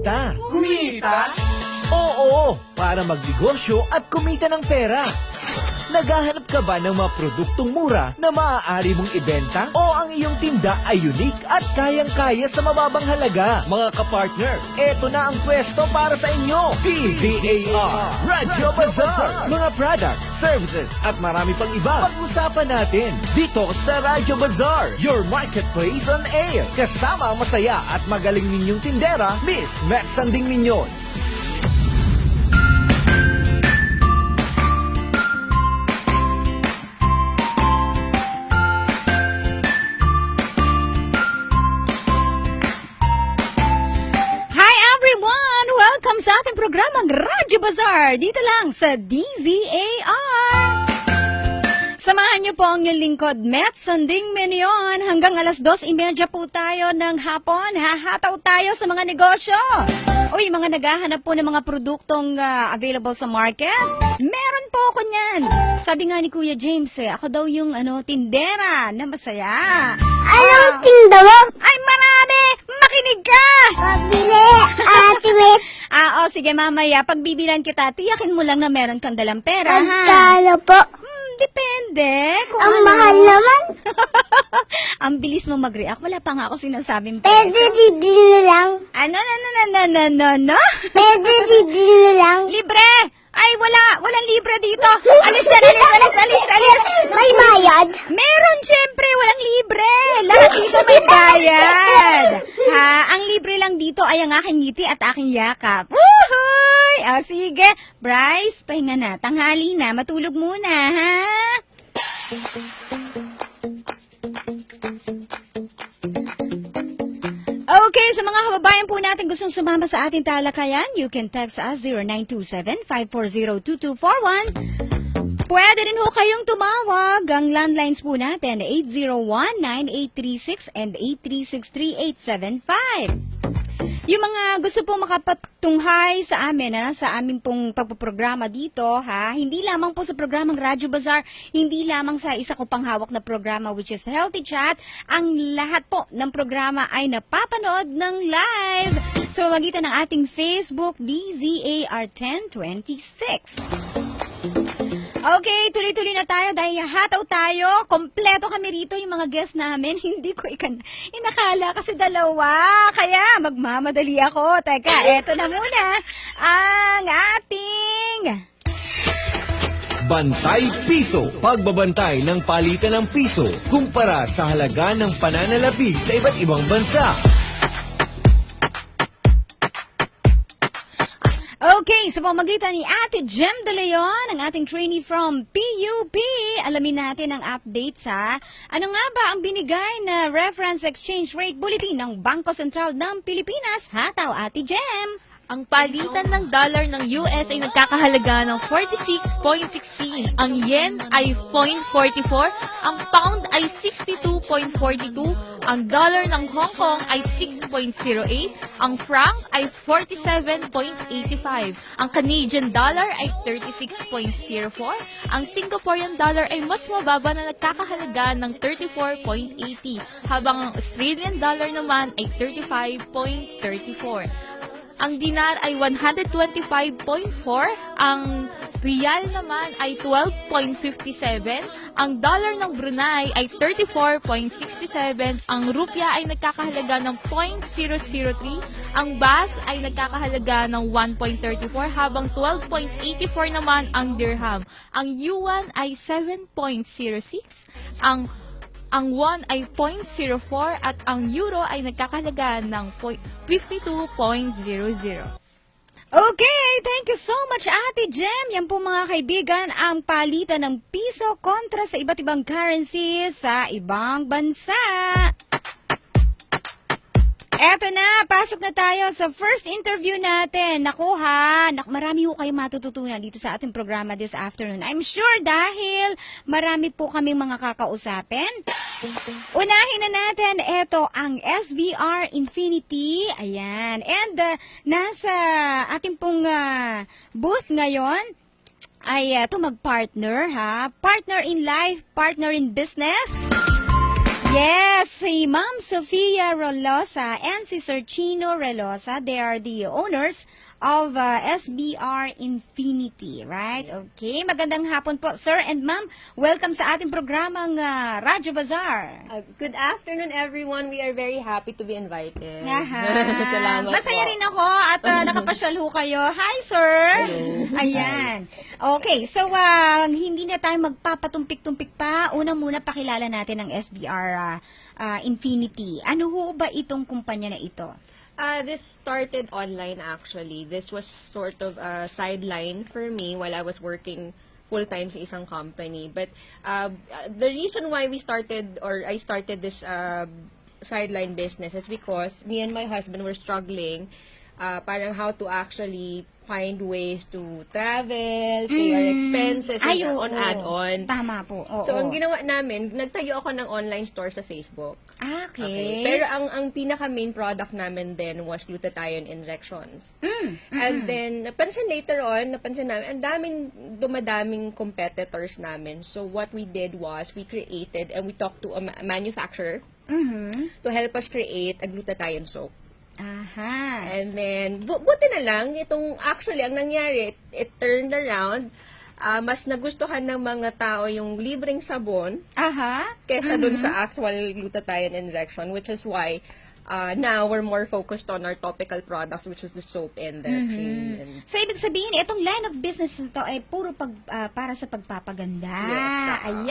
kumita. Kumita? Oo, para magnegosyo at kumita ng pera. Naghahanap ka ba ng mga produktong mura na maaari mong ibenta? O ang iyong tinda ay unique at kayang-kaya sa mababang halaga? Mga kapartner, eto na ang pwesto para sa inyo. DZAR, Radyo Bazaar. Mga product, services at marami pang iba. Pag-usapan natin dito sa Radyo Bazaar, your marketplace on air. Kasama ang masaya at magaling ninyong tindera, Miss Max Sanding Minyon. Welcome sa ating programang Radyo Bazaar, dito lang sa DZAR. Samahan niyo po ang inyong lingkod, Met Sanding Minyon. Hanggang alas 2:30 po tayo ng hapon. Hahataw tayo sa mga negosyo. Uy, mga naghahanap po ng mga produktong available sa market. Meron po ako niyan. Sabi nga ni Kuya James, ako daw yung tindera na masaya. Anong tinda mo? Ay, marami! Makinig ka! Pabili, Ate Met. Sige mamaya. Pagbibilan kita, tiyakin mo lang na meron kang dalang pera, ha? Magkano po? Depende. Kung Ang ano. mahal naman. Ang bilis mo mag-react. Wala pa nga ako sinasabing Pwede bibili lang. Ano? Pwede bibili lang. Libre! Ay, walang libre dito. Alis dyan, alis. May bayad. Meron, syempre, walang libre. Lahat dito may bayad. Ang libre lang dito ay ang aking ngiti at aking yakap. Woohooy! Sige. Bryce, pahinga na. Tanghali na. Matulog muna, ha? Okay, sa mga kababayan po natin gustong sumama sa ating talakayan, you can text us 0927-540-2241. Pwede rin ho kayong tumawag. Ang landlines po natin, 801-9836 and 8363875. Yung mga gusto po makapatunghay sa amin, sa aming pong pagpuprograma dito, hindi lamang po sa programang Radyo Bazaar, hindi lamang sa isa ko pang hawak na programa which is Healthy Chat, ang lahat po ng programa ay napapanood ng live sa pamamagitan ng ating Facebook, DZAR 1026. Okay, tuloy-tuloy na tayo dahil hataw tayo. Kompleto kami rito yung mga guests namin. Hindi ko inakala kasi dalawa. Kaya magmamadali ako. Teka, eto na muna ang ating Bantay Piso. Pagbabantay ng palitan ng piso kumpara sa halaga ng pananalapi sa iba't ibang bansa. Okay, sa pamamagitan ni Ate Jem De Leon, ang ating trainee from PUP, alamin natin ang update sa ano nga ba ang binigay na reference exchange rate bulletin ng Bangko Sentral ng Pilipinas. Hataw, Ate Jem! Ang palitan ng dollar ng US ay nagkakahalaga ng 46.16. Ang yen ay 0.44. Ang pound ay 62.42. Ang dollar ng Hong Kong ay 6.08. Ang franc ay 47.85. Ang Canadian dollar ay 36.04. Ang Singaporean dollar ay mas mababa na nagkakahalaga ng 34.80. Habang ang Australian dollar naman ay 35.34. Ang dinar ay 125.4, ang riyal naman ay 12.57, ang dollar ng Brunei ay 34.67, ang rupya ay nagkakahalaga ng 0.003, ang baht ay nagkakahalaga ng 1.34, habang 12.84 naman ang dirham. Ang yuan ay 7.06, ang won ay 0.04 at ang euro ay nagkakahalaga ng 52.00. Okay, thank you so much, Ate Jem. Yan po mga kaibigan, ang palitan ng piso kontra sa iba't ibang currency sa ibang bansa. Eto na, pasok na tayo sa first interview natin. Naku marami po kayong matututunan dito sa ating programa this afternoon. I'm sure dahil marami po kaming mga kakausapin. Unahin na natin, eto ang SVR Infinity. Ayan. And nasa ating pong booth ngayon ay ito mag-partner, Partner in life, partner in business. Yes, si Ma'am Sofia Relosa and si Sir Chino Relosa, they are the owners of SBR Infinity, right? Okay, magandang hapon po, Sir and Ma'am. Welcome sa ating programang Radyo Bazaar. Good afternoon, everyone. We are very happy to be invited. Aha. Salamat Masaya po. rin ako at nakapasyal ho kayo. Hi, sir! Ayan. Okay, so hindi na tayo magpapatumpik-tumpik pa. Una muna pakilala natin ang SBR Infinity. Ano ho ba itong kumpanya na ito? This started online, actually. This was sort of a sideline for me while I was working full-time sa isang company. But the reason why I started this sideline business is because me and my husband were struggling parang how to actually find ways to travel, pay our expenses, Ay, and oo. on add-on. Tama po. Oo. So, ang ginawa namin, nagtayo ako ng online store sa Facebook. Okay. Pero ang pinaka main product namin then was glutathione injections. And then napansin namin ang dumadaming competitors namin. So what we did was we created and we talked to a manufacturer to help us create a glutathione soap. Aha. And then buti na lang actually ang nangyari it turned around. Mas nagustuhan ng mga tao yung libreng sabon Aha. kesa dun sa actual glutathione injection, which is why now we're more focused on our topical products, which is the soap and the cream. And So, ibig sabihin, itong line of business nito ay puro para sa pagpapaganda. Yes, Ayan.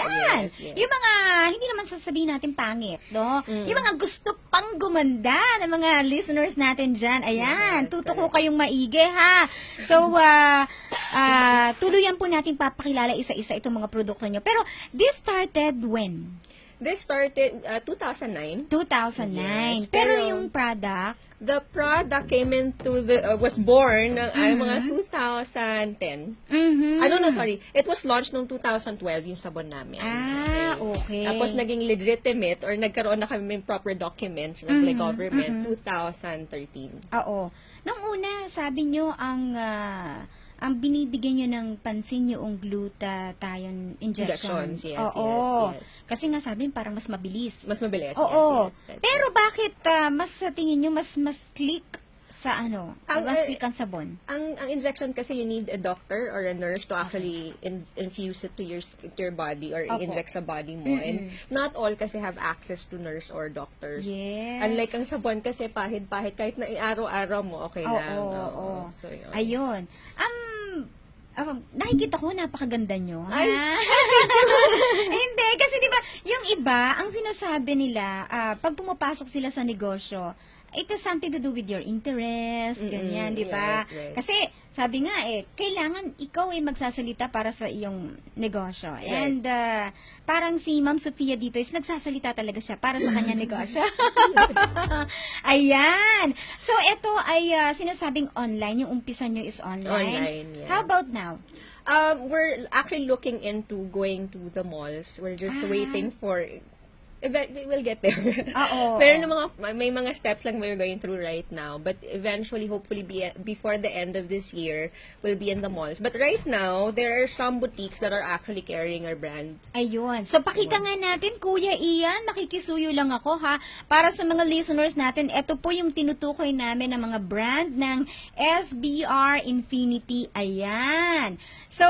yes. Yung mga, hindi naman sasabihin natin pangit, no? Yung mga gusto pang gumanda ng mga listeners natin dyan. Ayan. Yes, Tutuko kayong maigi, ha? So, tuluyan po natin papakilala isa-isa itong mga produkto nyo. Pero, this started when? this started 2009. 2009. Yes, pero pero yung product, The product came into was born ng mga 2010. Sorry. It was launched noong 2012 yung sabon namin. Okay. Tapos naging legitimate or nagkaroon na kami ng proper documents ng government 2013. Oo. Nung una, sabi nyo, ang binibigyan nyo ng pansin yung glutathione injection. Injections, yes, Oo. yes. Kasi nga sabi, parang mas mabilis. Mas mabilis. Oo. Yes, yes. Pero bakit mas sa tingin nyo, mas click sa mas click ang sabon? Ang injection kasi you need a doctor or a nurse to actually infuse it to your body or Opo. inject sa body mo. And not all kasi have access to nurse or doctors. Yes. Unlike ang sabon kasi pahid-pahid kahit na araw-araw mo okay lang. Oo. So, yun. Ayun. Nakikita ko, napakaganda nyo. Ha? Ay. Hindi, kasi di ba, yung iba, ang sinasabi nila, pag pumapasok sila sa negosyo, it has something to do with your interest, ganyan, di ba? right. Kasi, sabi nga kailangan ikaw ay magsasalita para sa iyong negosyo. Right. And, parang si Ma'am Sofia dito is nagsasalita talaga siya para sa kanyang negosyo. Ayan. So, ito ay sinasabing online. Yung umpisa nyo is online. Online, yeah. How about now? We're actually looking into going to the malls. We're just waiting for we'll get there. Oo. Pero may mga steps lang we're going through right now. But eventually, hopefully, before the end of this year, we'll be in the malls. But right now, there are some boutiques that are actually carrying our brand. Ayun. So, pakita nga natin, Kuya Ian, makikisuyo lang ako, ha? Para sa mga listeners natin, ito po yung tinutukoy namin ng mga brand ng SBR Infinity. Ayan. So,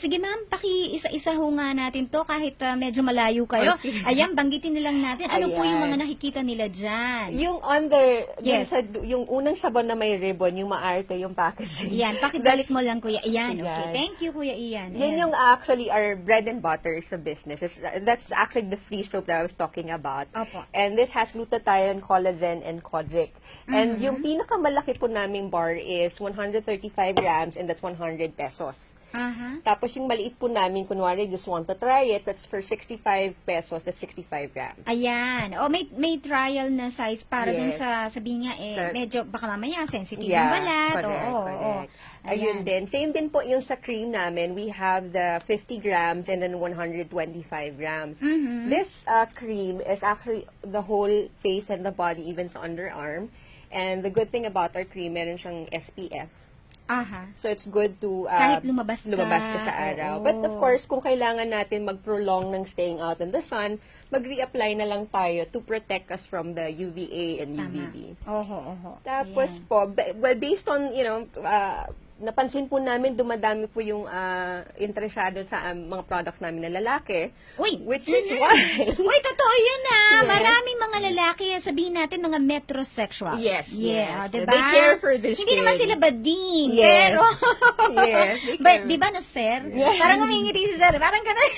sige ma'am, isa-isa ho nga natin to kahit medyo malayo kayo. Oh, sige. Ayan, banggitin na lang natin. Ano po yung Ayan. mga nakikita nila dyan? Yung under, Yes. yung unang sabon na may ribbon, yung maarte yung packaging. Ayan, pakibalik That's- mo lang, Kuya Ian. Okay, Ayan. thank you, Kuya Ian. Yan Ayan. yung actually our bread and butter sa business. That's actually the free soap that I was talking about. Opo. And this has glutathione, collagen, and kojic. And yung pinakamalaki po naming bar is 135 grams and that's 100 pesos. Aha. Tapos yung maliit po namin, kunwari, just want to try it, that's for 65 pesos, that's 65 grams. Ayan. O, may trial na size para dun Yes. sa, sabihin nga, Sa- medyo, baka mamaya, sensitive yung balat. correct, Oo, correct. oo. Ayun Ayan. din. Same din po yung sa cream namin. We have the 50 grams and then 125 grams. Mm-hmm. This cream is actually the whole face and the body, even sa underarm. And the good thing about our cream, meron siyang SPF. Aha. So, it's good to Kahit lumabas ka. sa araw. Oo. But of course, kung kailangan natin mag-prolong ng staying out in the sun, mag-reapply na lang tayo to protect us from the UVA and UVB. Oho. Tapos Ayan. po, well, based on, napansin po namin dumadami po yung interesado sa mga products namin na lalaki. Uy, Which is why. Uy, totoo yun Yes. Maraming mga lalaki, sabihin natin mga metrosexual. Yes, Yeah, yes. diba? They care for their Hindi naman skin. sila bading. Yes. Pero, Yes, they but, care. di ba na, sir? Yes. Parang humingiti si sir. Parang ganun.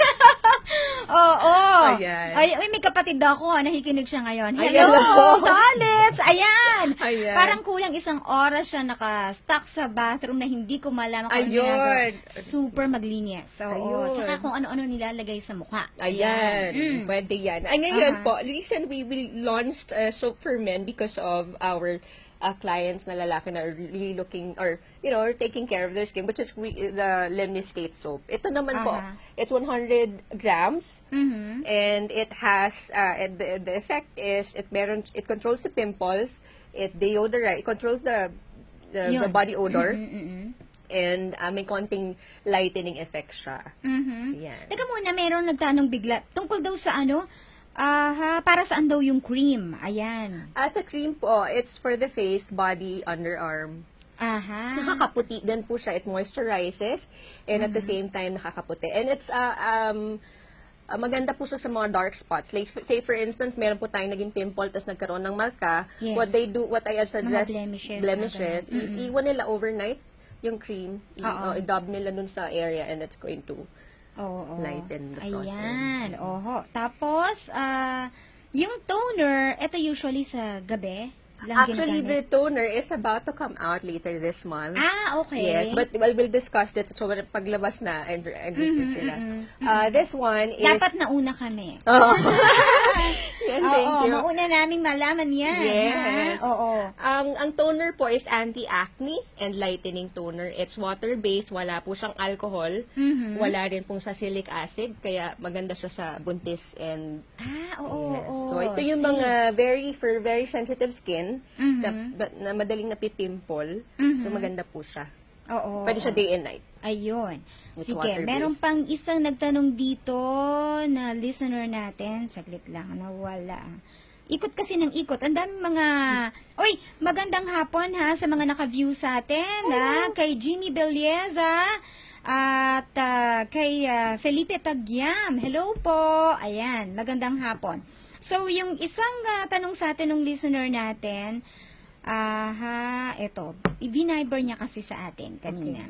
Oo. Ayan. Ay, may kapatid ako, nakikinig siya ngayon. Ay, Hello, hello. Talets! Ayan. Ayan. Parang kulang isang oras siya naka-stuck sa bathroom na hindi ko malaman kung ano Ayun. ginagawa. Super maglinis. Oo. Ayun. Tsaka kung ano-ano nilalagay sa mukha. Ayan, pwede yan. Ay, ngayon Aha. po, recently we launched soap for men because of our clients na lalaki na are really looking or, are taking care of their skin, which is the Lemnis State soap. Ito naman po, Aha. it's 100 grams, Mhm. and it has, the effect is, it controls the pimples, it controls the Yun. body odor, Mm-mm. and may konting lightening effect siya. Mhm. Yan. Teka muna, meron nagtanong bigla. Tungkol daw sa para saan daw yung cream? Ayan. As a cream po, it's for the face, body, underarm. Aha. Nakakaputi din po siya. It moisturizes and at the same time nakakaputi. And it's maganda po siya sa mga dark spots. Like, say for instance, meron po tayong naging pimple tapos nagkaroon ng marka. Yes. What I suggest, blemishes, iiwan nila overnight yung cream. Oo. I-dab nila dun sa area and it's going to Oo. lighten the process. Ayan. Oho. Tapos, yung toner, ito usually sa gabi. Lang Actually, the ginagamit. toner is about to come out later this month. Okay. Yes, but we'll discuss that. So, paglabas na, interested sila. This one is... Dapat nauna kami. Oh. Yan, thank Oo, you. mauna naming malaman yan. Yes. Ha? Oo. Ang toner po is anti-acne and lightening toner. It's water-based, wala po siyang alcohol, wala rin pong salicylic acid, kaya maganda siya sa buntis and Oo. yes. So, ito yung mga for very sensitive skin na madaling napipimple. So, maganda po siya. Oo. Pwede siya day and night. Ayun. It's Sige, water-based. meron pang isang nagtanong dito na listener natin. Saglit lang, nawala. Ikot kasi ng ikot. Ang dami mga... Uy, magandang hapon ha sa mga naka-view sa atin. Ha? Kay Jimmy Belleza at kay Felipe Tagyam. Hello po. Ayan, magandang hapon. So, yung isang tanong sa atin ng listener natin, eto. Ibiniber niya kasi sa atin kanina.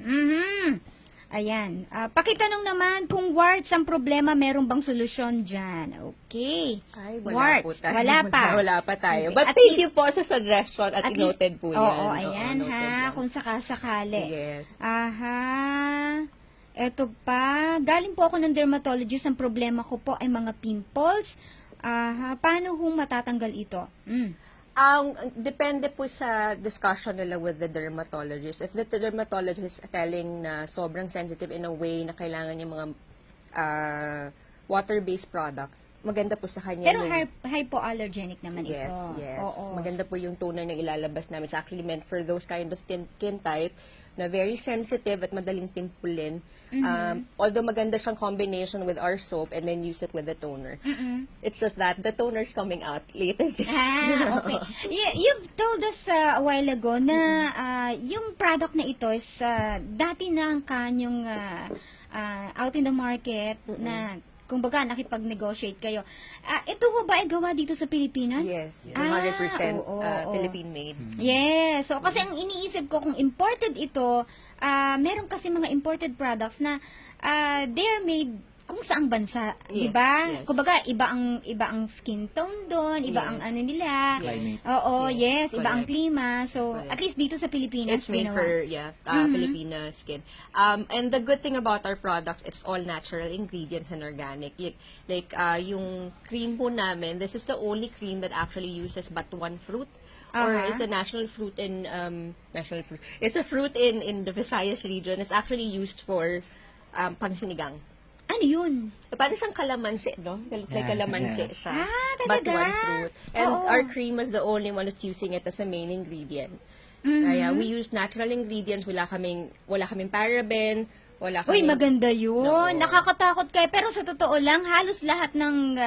Ayan. Pakitanong naman kung warts ang problema, meron bang solusyon dyan? Okay. Ay, wala warts. po tayo. Wala pa. Wala pa tayo. Sige. But At thank least- you po sa suggestion at noted po yan. Oo, ayan noted ha. yan. Kung sakasakali. Yes. Eto pa. Galing po ako ng dermatologist. Ang problema ko po ay mga pimples. Paano hong matatanggal ito? Depende po sa discussion nila with the dermatologist. If the dermatologist is telling na sobrang sensitive in a way na kailangan yung mga water-based products, maganda po sa kanya. Pero hypoallergenic naman Yes, ito. yes. Oo. Maganda po yung toner na ilalabas namin. It's actually meant for those kind of skin type na very sensitive at madaling pimpulin. Although maganda siyang combination with our soap and then use it with the toner. It's just that the toner is coming out later this year. Okay. You've told us a while ago na yung product na ito is dati na ang kanyang out in the market na kumbaga nakipag-negotiate kayo. Ito ho ba ay gawa dito sa Pilipinas? Yes, 100% oo. Philippine-made. Yes. So, kasi ang iniisip ko, kung imported ito, meron kasi mga imported products na they're made kung saang bansa, Yes, 'di ba? yes. Kumbaga iba ang skin tone doon, iba Yes. ang ano nila. Climate. Oo, Yes, iba ang correct. klima. So, Correct. at least dito sa Pilipinas It's made ginawa. for, Filipina skin. And the good thing about our products, it's all natural ingredients and organic. Like, yung cream po namin, this is the only cream that actually uses but one fruit. Or it's a national fruit in, it's a fruit in the Visayas region. It's actually used for pangsinigang. Ano yun? Parang siyang kalamansi, no? Like kalamansi siya. Ah, But talaga? one fruit. And Oo. our cream is the only one that's using it as a main ingredient. Kaya we use natural ingredients, wala kaming paraben, wala Uy, kaming... maganda yun. Oo. Nakakatakot kayo. Pero sa totoo lang, halos lahat ng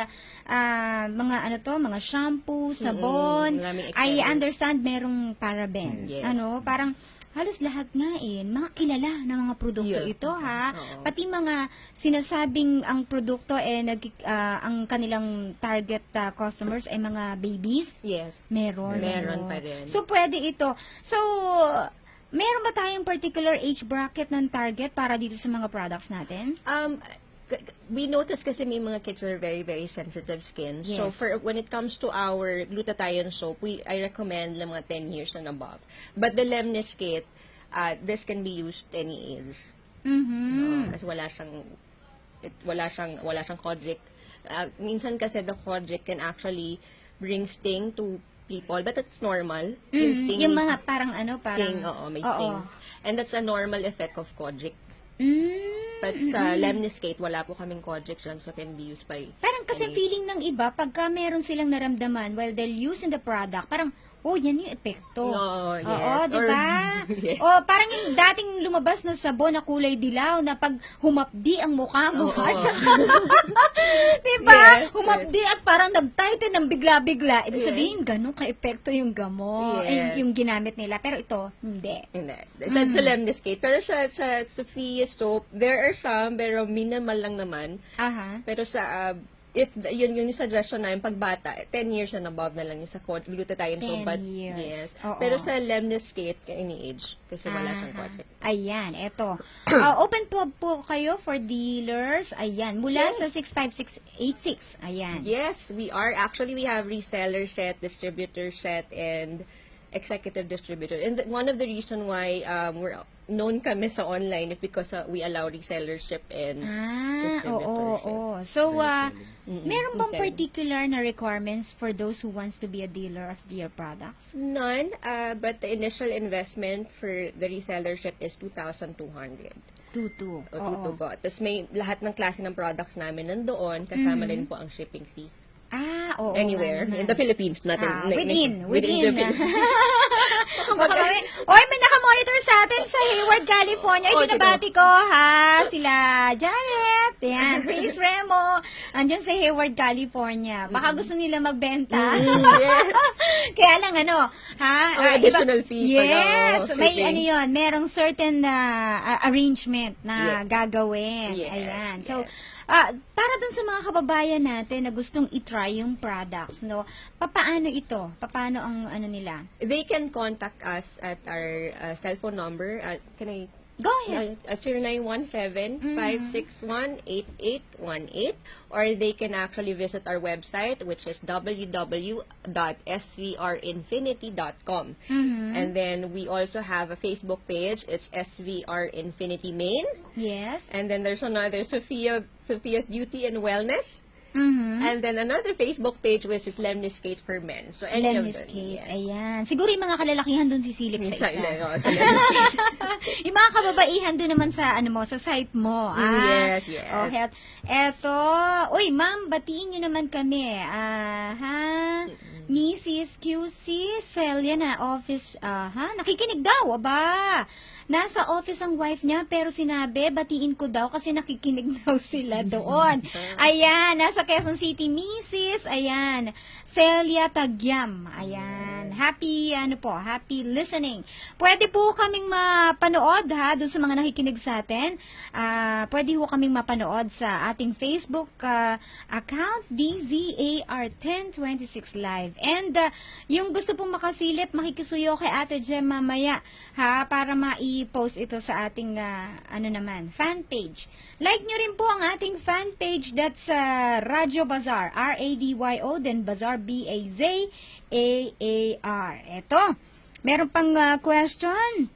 mga shampoo, sabon, maraming I excited. understand merong parabens. Yes. Parang halos lahat nga mga kilala na mga produkto Yeah. ito, ha? Oo. Pati mga sinasabing ang produkto, ang kanilang target customers ay mga babies. Yes. Meron. Meron pa rin. So, pwede ito. So, meron ba tayong particular age bracket ng target para dito sa mga products natin? We notice kasi may mga kids are very, very sensitive skin. So, Yes. when it comes to our glutathione soap, I recommend lang mga 10 years and above. But the Lemnis kit, this can be used any age. Kasi wala siyang kojic. Minsan kasi the kojic can actually bring sting to people, but it's normal. Sting Yung means mga parang sting, may sting. And that's a normal effect of kojic. But sa Lemnis kit, wala po kaming kojic dyan, so can be used by... Parang kasi any- feeling ng iba, pagka meron silang naramdaman while they're using the product, parang, yan yung epekto. Oo, yes. Oo, di ba? Yes. Parang yung dating lumabas na sabon na kulay dilaw na pag humapdi ang mukha Oo. siya. Di ba? Yes, Humapdi at parang nag-tighten ng bigla-bigla. Ibig Yes. sabihin, ganun ka-epekto yung gamot. Yes. Yung ginamit nila. Pero ito, hindi. Hindi. Sa Lemnis kit. Pero sa Sophia soap, there are some, pero minimal lang naman. Aha. Pero sa, yun yung suggestion namin, pag bata, 10 years and above na lang yung sa glutathione 10 soap. But, years. yes. Oo. Pero sa Lemnis kit, any age. Kasi wala siyang Aha. kojic. Ayan, eto. Open po kayo for dealers. Ayan, mula sa 65686. Ayan. Yes, we are. Actually, we have reseller set, distributor set, and executive distributor. And one of the reason why we're known kami sa online is because we allow resellership and distributorship. So, meron bang Okay. particular na requirements for those who wants to be a dealer of your products? None, but the initial investment for the resellership is 2,200. Tutu. O tuto po. Tapos may lahat ng klase ng products namin nandoon, kasama din po ang shipping fee. Oo. Anywhere. nga In naman. the Philippines. Not Within. the Philippines. Oy, may nakamonitor sa atin sa Hayward, California. Ay, binabati ko, ha? Sila Janet, yan, Chris Remo. Andyan sa Hayward, California. Baka gusto nila magbenta. Yes. Kaya lang, ha? Additional fee pag, Yes. May shipping. merong certain arrangement na Yes. gagawin. Yes, Ayan. So, yes. para dun sa mga kababayan natin na gustong itry yung products, no? Papaano ito? Papaano ang nila? They can contact us at our cellphone number. Can I? Go ahead. 0917-561-8818, or they can actually visit our website, which is www.svrinfinity.com. And then we also have a Facebook page. It's SVR Infinity Main. Yes. And then there's another Sophia's Beauty and Wellness. And then another Facebook page, which is Lemnis Kate for Men. So any Lemnis of them. Kate. Yes. Ayan. Siguro yung mga kalalakihan doon sisilip sa isa. Sa Lemnis Kate. Yung mga kababaihan doon naman sa sa site mo. Yes, yes. Okay. Eto. Uy, ma'am, batiin nyo naman kami. Mrs. QC Celia na office, nakikinig daw, aba. Nasa office ang wife niya, pero sinabi, batiin ko daw kasi nakikinig daw sila doon. Ayan, nasa Quezon City, Mrs. Ayan, Celia Tagyam. Ayan, happy listening. Pwede po kaming mapanood, doon sa mga nakikinig sa atin. Pwede po kaming mapanood sa ating Facebook account, DZAR1026 Live. And yung gusto pong makasilip, makikisuyo kay Ate Jem mamaya, para mai-post ito sa ating fan page. Like nyo rin po ang ating fan page, that's Radio Bazaar, RADYO, then Bazaar, BAZAAR. Eto, meron pang question.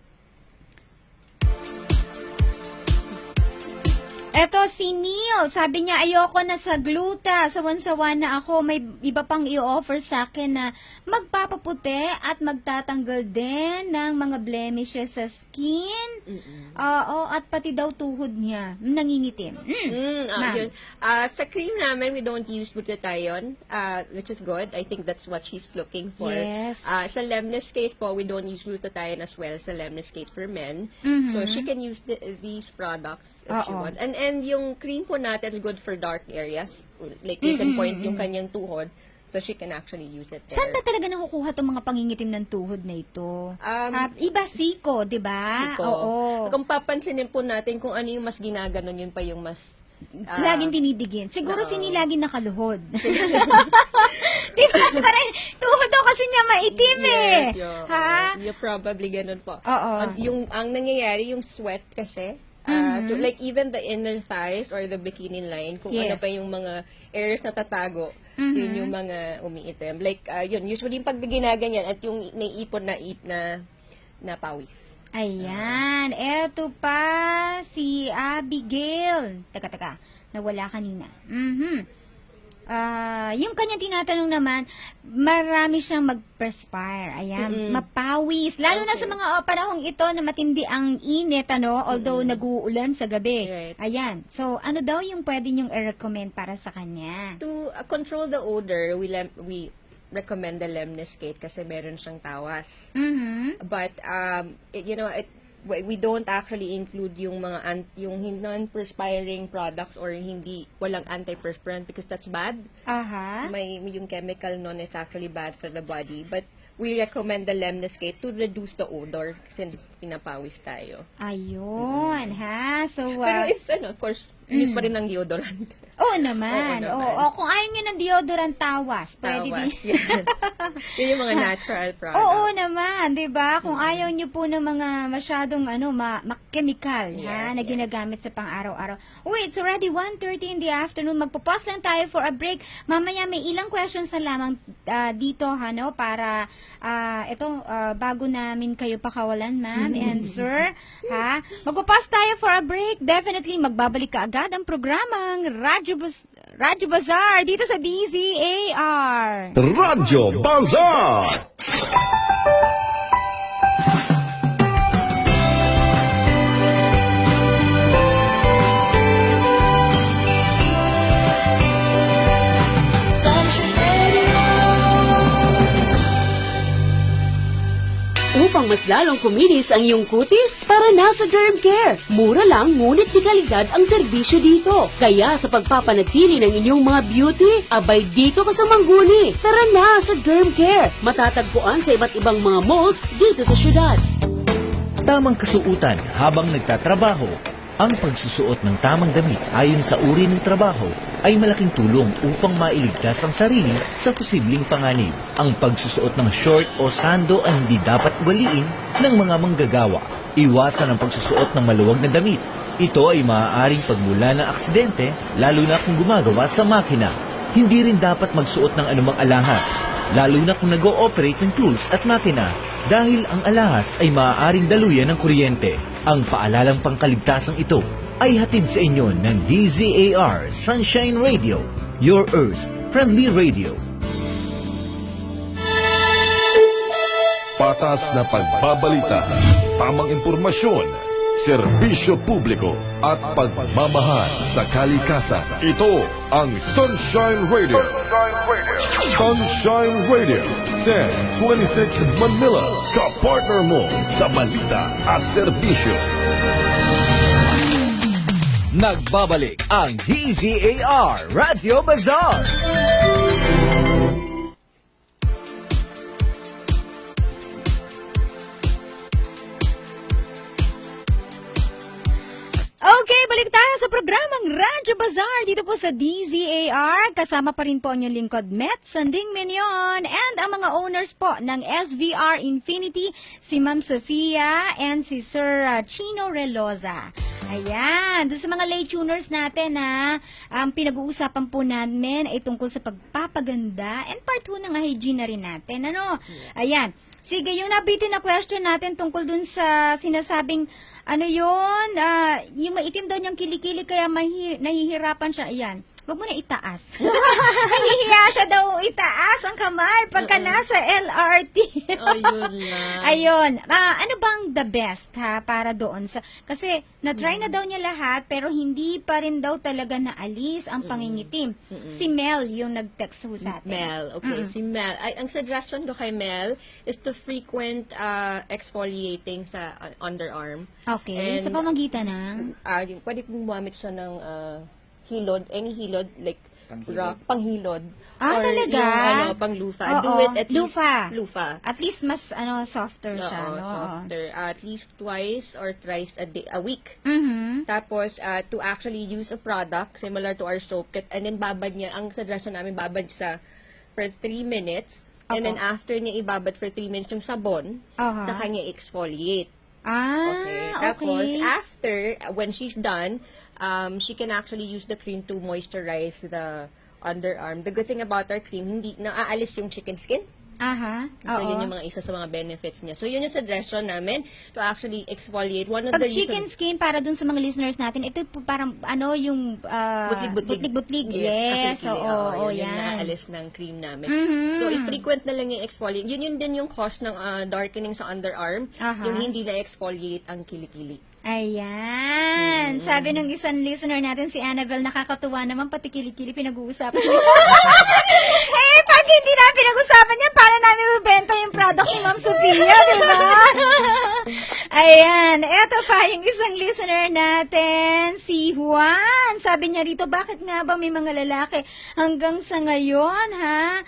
Eto si Neil, sabi niya ayoko na sa gluta, sawan-sawan na ako, may iba pang i-offer sa akin na magpapaputi at magtatanggal din ng mga blemishes sa skin. Oo, at pati daw tuhod niya, nangingitim. Ma'am. Yun. Sa cream namin, we don't use glutathione, which is good. I think that's what she's looking for. Yes. Sa Lemniscate po, we don't use glutathione as well sa Lemniscate for men. So she can use these products if she Oo. wants. And yung cream po natin is good for dark areas. Like case in point, yung kanyang tuhod. So she can actually use it there. Saan ba talaga nakukuha itong mga pangingitim ng tuhod na ito? Iba siko, di ba? Siko. Oo. Kung papansinin po natin kung ano yung mas ginaganon, yun pa yung mas Laging tinidigin. Siguro oo. sini laging nakaluhod. Di ba? Parang tuhod daw kasi niya maitim eh. Ha? You're probably ganun po. Oo. Ang nangyayari, yung sweat kasi, like even the inner thighs or the bikini line, kung ano Yes. pa yung mga areas na tatago, yun yung mga umiitim. Like, yun, usually yung pag ginaganyan at yung naiipon na pawis. Ayan. Eto pa, si Abigail. Teka. Nawala kanina. Yung kanyang tinatanong naman, marami siyang mag-perspire. Ayan, mapawis. Lalo na sa mga panahong ito na matindi ang init, although nag-uulan sa gabi. Right. Ayan. So, ano daw yung pwede niyong i-recommend para sa kanya? To control the odor, we recommend the Lemniscate kasi meron siyang tawas. But we don't actually include yung mga yung non-perspiring products or walang antiperspirant because that's bad. Aha. Yung chemical nun is actually bad for the body. But we recommend the Lemniscate to reduce the odor since pinapawis tayo. Ayun, ha? So, Pero if, of course, use pa rin ng deodorant. oo naman. Oo naman. Oo, kung ayaw niyo ng deodorant tawas, pwede din. Tawas, yan. Yun yung mga natural products. Oo naman, 'di ba? Kung ayaw niyo po ng mga masyadong chemical, Yes, na yes. ginagamit sa pang-araw-araw. Wait, it's already 1:30 in the afternoon. Magpo-pause lang tayo for a break. Mamaya may ilang questions na lamang dito, para bago namin kayo pakawalan, ma'am and sir, ha? Magpo-pause tayo for a break. Definitely magbabalik ka agad ang programang Radyo Bazaar dito sa DZAR. Radyo Bazaar! Upang mas lalong kuminis ang iyong kutis, tara na sa Derm Care. Mura lang ngunit di kalidad ang serbisyo dito. Kaya sa pagpapanatili ng inyong mga beauty, abay dito ka sa Mangguni. Tara na sa Derm Care. Matatagpuan sa iba't ibang mga malls dito sa syudad. Tamang kasuutan habang nagtatrabaho. Ang pagsusuot ng tamang damit ayon sa uri ng trabaho ay malaking tulong upang mailigtas ang sarili sa posibleng panganib. Ang pagsusuot ng short o sando ay hindi dapat waliin ng mga manggagawa. Iwasan ang pagsusuot ng maluwag na damit. Ito ay maaaring pagmula ng aksidente, lalo na kung gumagawa sa makina. Hindi rin dapat magsuot ng anumang alahas, lalo na kung nag-ooperate ng tools at makina, dahil ang alahas ay maaaring daluyan ng kuryente. Ang paalalang pangkaligtasang ito ay hatid sa inyo ng DZAR Sunshine Radio, your Earth-friendly radio. Patas na pagbabalita, tamang impormasyon, serbisyo publiko at pagmamahal sa kalikasan. Ito ang Sunshine Radio. Sunshine Radio 1026 Manila. Kapartner mo sa balita at serbisyo. Nagbabalik ang DZAR Radio Bazaar. Okay, balik tayo sa programang Radyo Bazaar dito po sa DZAR. Kasama pa rin po ang inyong lingkod, Met Sanding Minion, and ang mga owners po ng SVR Infinity, si Ma'am Sofia and si Sir Chino Reloza. Ayan, doon sa mga late tuners natin na ang pinag-uusapan po namin ay tungkol sa pagpapaganda and part 2 ng hygiene na rin natin. Ano? Ayan. Sige, yung nabitin na question natin tungkol dun sa sinasabing ano yun, yung maitim daw niyang kilikili kaya nahihirapan siya. Ayan. Huwag mo na itaas. Nahihiya siya daw itaas ang kamay pagka nasa LRT. Ayun lang. Ayun. Ano bang the best ha para doon sa kasi na-try na daw niya lahat pero hindi pa rin daw talaga naalis ang pangingitim. Si Mel yung nag-text ho sa atin. Mel, okay. Si Mel. Ang suggestion ko kay Mel is to frequent exfoliating sa underarm. Okay. And, Sa pamagitan ng pwede pong gumamit siya ng hilod, any hilod, like panghilod. Ah, or talaga? yung pang-lufa. Oo. Do it at least. Lufa. At least mas softer siya, Oo, no? softer. At least twice or thrice a week. Mhm. Tapos, to actually use a product similar to our soap kit, and then babad niya, ang suggestion namin, babad sa for 3 minutes, and then after niya ibabad for 3 minutes yung sabon, Aha. saka niya exfoliate. Ah, Okay. okay. Tapos, after, when she's done, she can actually use the cream to moisturize the underarm. The good thing about our cream, hindi naaalis yung chicken skin. Aha. So, Oo. yun yung mga isa sa mga benefits niya. So, yun yung suggestion namin to actually exfoliate. One of Pag the chicken skin, para dun sa mga listeners natin, ito po parang, yung butlig-butlig. Yes, sa kilikili. oo, Yun yung yan. naalis ng cream namin. Mhm. So, i-frequent na lang yung exfoliate. Yun din yung cause ng darkening sa underarm, Aha. yung hindi na-exfoliate ang kilikili. Ayan. Sabi ng isang listener natin, si Annabelle, nakakatuwa naman, pati kilikili pinag-uusapan niya. Pag hindi na pinag-usapan niya, para namin mabenta yung product ni Ma'am Sophia, di ba? Ayan. Eto pa, yung isang listener natin, si Juan. Sabi niya rito, bakit nga ba may mga lalaki hanggang sa ngayon, ha?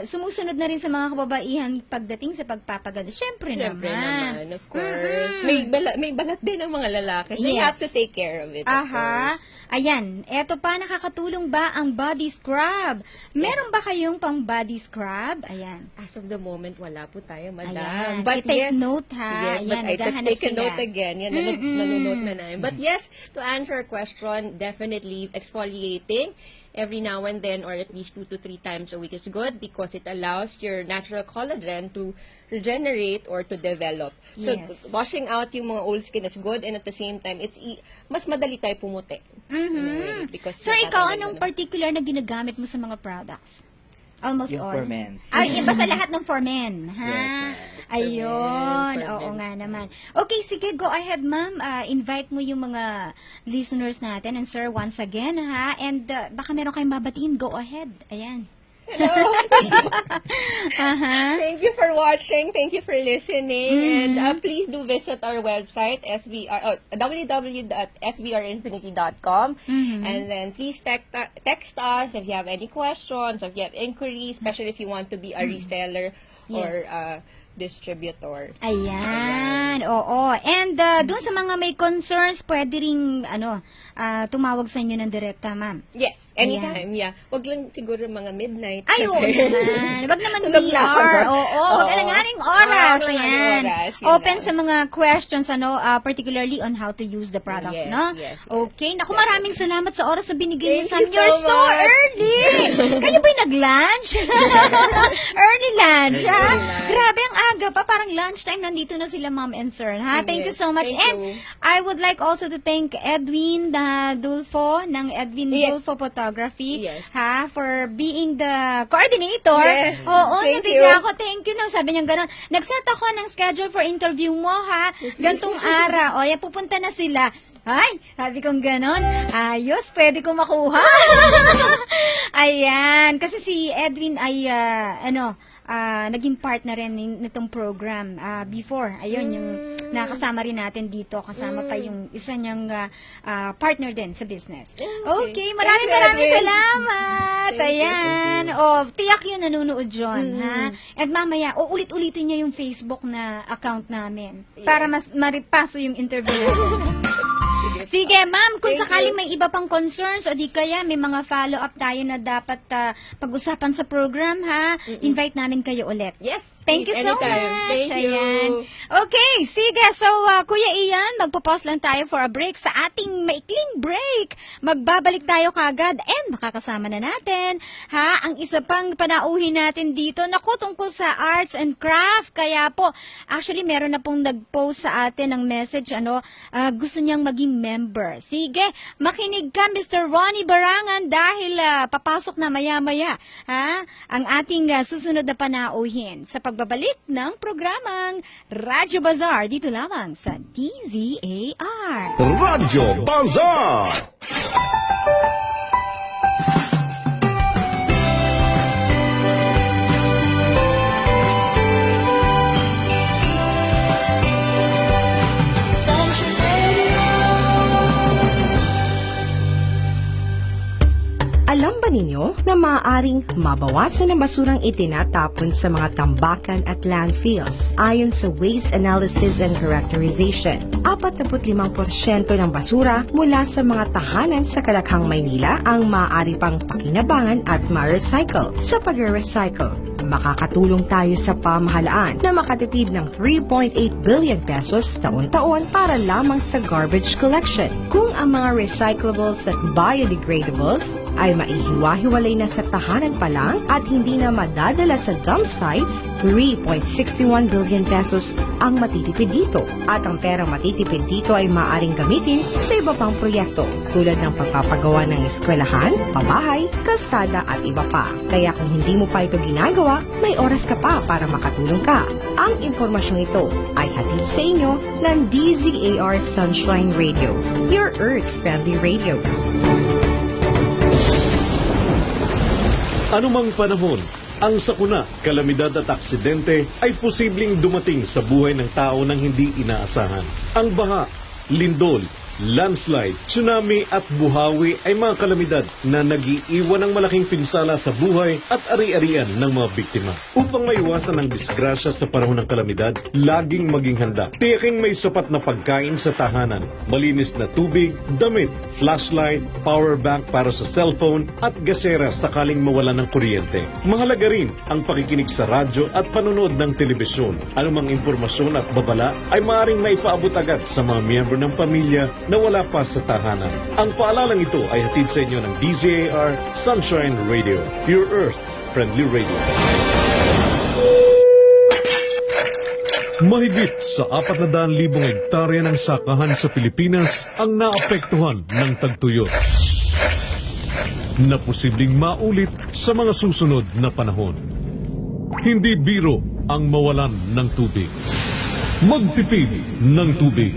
Sumusunod na rin sa mga kababaihan pagdating sa pagpapaganda. Siyempre naman. Of course. May balat din ang mga lalaki. They Yes. have to take care of it, of Aha. course. Ayan. Eto pa, nakakatulong ba ang body scrub? Meron ba kayong pang body scrub? Ayan. As of the moment, wala po tayo, madam. Ayan. But Si take yes, note, ha? Yes, but Ayan, I naghahanap take a sila. note again. Yan, nanonote na namin. But yes, to answer your question, definitely exfoliating every now and then or at least 2 to 3 times a week is good because it allows your natural collagen to regenerate or to develop. So, Yes. washing out yung mga old skin is good and at the same time, mas madali tayo pumuti. In a way, because Sir, ikaw, nakakaganda anong naman. particular na ginagamit mo sa mga products? Almost Yung all. for men. Yung basta lahat ng for men, ha? Yes, Ayun. for Oo men. nga naman. Okay, sige, go ahead, ma'am. Invite mo yung mga listeners natin. And sir, once again, ha? And baka meron kayong babatiin, go ahead. Ayan. Thank you for watching. Thank you for listening. And please do visit our website, www.sbrinfinity.com. And then please text us if you have any questions, if you have inquiries, especially if you want to be a reseller or a distributor. Ayan, oo. And doon sa mga may concerns, pwede ring tumawag sa inyo ng direkta, ma'am. Yes, anytime. Yeah. Wag lang siguro mga midnight. Ay, oo naman. Wag naman Tulog na ako. VR. Oo, wag alanganing oras. Oo, Ayan. oras. Yun Open lang. sa mga questions, particularly on how to use the products, Yes, no? yes, yes. Okay. Naku, maraming salamat sa oras na binigay niyo sa amin. Thank you You're so so much. early. Kayo ba'y nag-lunch? Early lunch, ha? Grabe, ang aga pa. Parang lunchtime. Nandito na sila, ma'am and sir, ha? Thank you Yes, so much. thank And you. I would like also to thank Edwin Dulfo ng Edwin Yes. Dulfo Photography, Yes. ha, for being the coordinator. Yes. Oo, Thank nabigla you. ako. Thank you. No, sabi niya gano'n. Nag-set ako ng schedule for interview mo, ha? Gantong araw. O, yan, pupunta na sila. Ay, sabi kong gano'n. Ayos, pwede ko makuha. Ayan. Kasi si Edwin ay, naging partner rin nitong program before. Ayun, yung nakasama rin natin dito. Kasama pa yung isa niyang partner din sa business. Okay, maraming Thank you, Edwin. salamat. Ayan. O, tiyak yun nanonood dyan, ha? At mamaya, ulit-ulitin niya yung Facebook na account namin para mas maripaso yung interview natin. Sige, ma'am, kung Thank sakaling you. may iba pang concerns o di kaya may mga follow-up tayo na dapat pag-usapan sa program, ha? Invite namin kayo ulit. Yes. Thank you please, so anytime. much. Thank you. Ayan. Okay, sige. So, Kuya Ian, magpo-pause lang tayo for a break. Sa ating maikling break, magbabalik tayo kagad and makakasama na natin, ha? Ang isa pang panauhin natin dito, naku, tungkol sa arts and craft. Kaya po, actually, meron na pong nag-post sa atin ng message, gusto niyang maging member. Sige, makinig ka, Mr. Ronnie Barangan, dahil papasok na maya-maya, ha? Ang ating susunod na panauhin sa pagbabalik ng programang Radyo Bazaar dito lamang sa DZAR. Radyo Bazaar! Alam ba ninyo na maaaring mabawasan ang basurang itinatapon sa mga tambakan at landfills? Ayon sa Waste Analysis and Characterization, 45% ng basura mula sa mga tahanan sa Kalakhang, Maynila ang maaari pang pakinabangan at ma-recycle. Sa pag-recycle, makakatulong tayo sa pamahalaan na makatipid ng 3.8 billion pesos taon-taon para lamang sa garbage collection. Kung ang mga recyclables at biodegradables ay maihiwa-hiwalay na sa tahanan pa lang at hindi na madadala sa dump sites, 3.61 billion pesos ang matitipid dito. At ang perang matitipid dito ay maaaring gamitin sa iba pang proyekto tulad ng pagpapagawa ng eskwelahan, pabahay, kalsada at iba pa. Kaya kung hindi mo pa ito ginagawa, may oras ka pa para makatulong ka. Ang impormasyong ito ay hatid sa inyo ng DZAR Sunshine Radio, your Earth-friendly radio. Anumang panahon, ang sakuna, kalamidad at aksidente ay posibleng dumating sa buhay ng tao nang hindi inaasahan. Ang baha, lindol, landslide, tsunami at buhawi ay mga kalamidad na nag-iiwan ng malaking pinsala sa buhay at ari-arian ng mga biktima. Upang maiwasan ang disgrasya sa panahon ng kalamidad, laging maging handa. Tiyaking may sapat na pagkain sa tahanan, malinis na tubig, damit, flashlight, power bank para sa cellphone at gasera sakaling mawala ng kuryente. Mahalaga rin ang pakikinig sa radyo at panonood ng telebisyon. Anumang impormasyon at babala ay maaaring maipaabot agad sa mga miyembro ng pamilya na wala pa sa tahanan. Ang paalalang ito ay hatid sa inyo ng DZAR Sunshine Radio, your Earth-friendly radio. Mahigit sa 400,000 hektarya ng sakahan sa Pilipinas ang naapektuhan ng tagtuyot na posibleng maulit sa mga susunod na panahon. Hindi biro ang mawalan ng tubig. Magtipid ng tubig.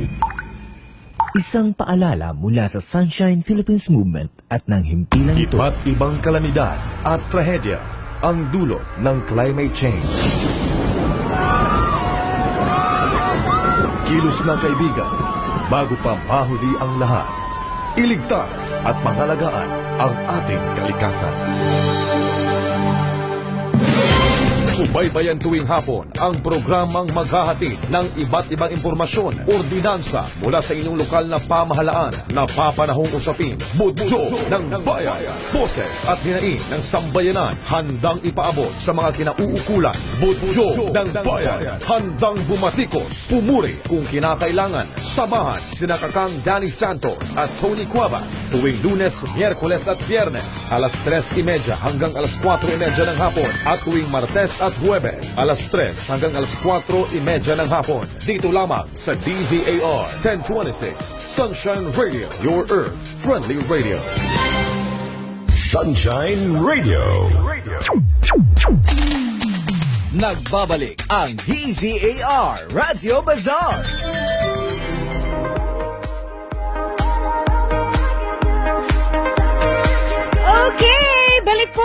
Isang paalala mula sa Sunshine Philippines Movement at ng himpilang ito. Iba't ibang kalamidad at trahedya ang dulot ng climate change. Kilos na kaibigan, bago pa mahuli ang lahat. Iligtas at pangalagaan ang ating kalikasan. Subaybayan tuwing hapon ang programang maghahatid ng iba't ibang impormasyon, ordinansa mula sa inyong lokal na pamahalaan na papanahong usapin, budyo ng bayan, boses at hinaing ng sambayanan handang ipaabot sa mga kinauukulan. Budyo ng bayan, handang bumatikos, pumuri kung kinakailangan. Samahan sina Kakang Danny Santos at Tony Cuevas tuwing Lunes, Miyerkules at Biyernes alas 3:30 hanggang alas 4:30 ng hapon at tuwing Martes at Huwebes, alas 3 hanggang alas 4:30 ng hapon. Dito lamang sa DZAR 1026 Sunshine Radio, your Earth-friendly radio. Sunshine Radio. Nagbabalik ang DZAR Radio Bazaar. Okay, balik po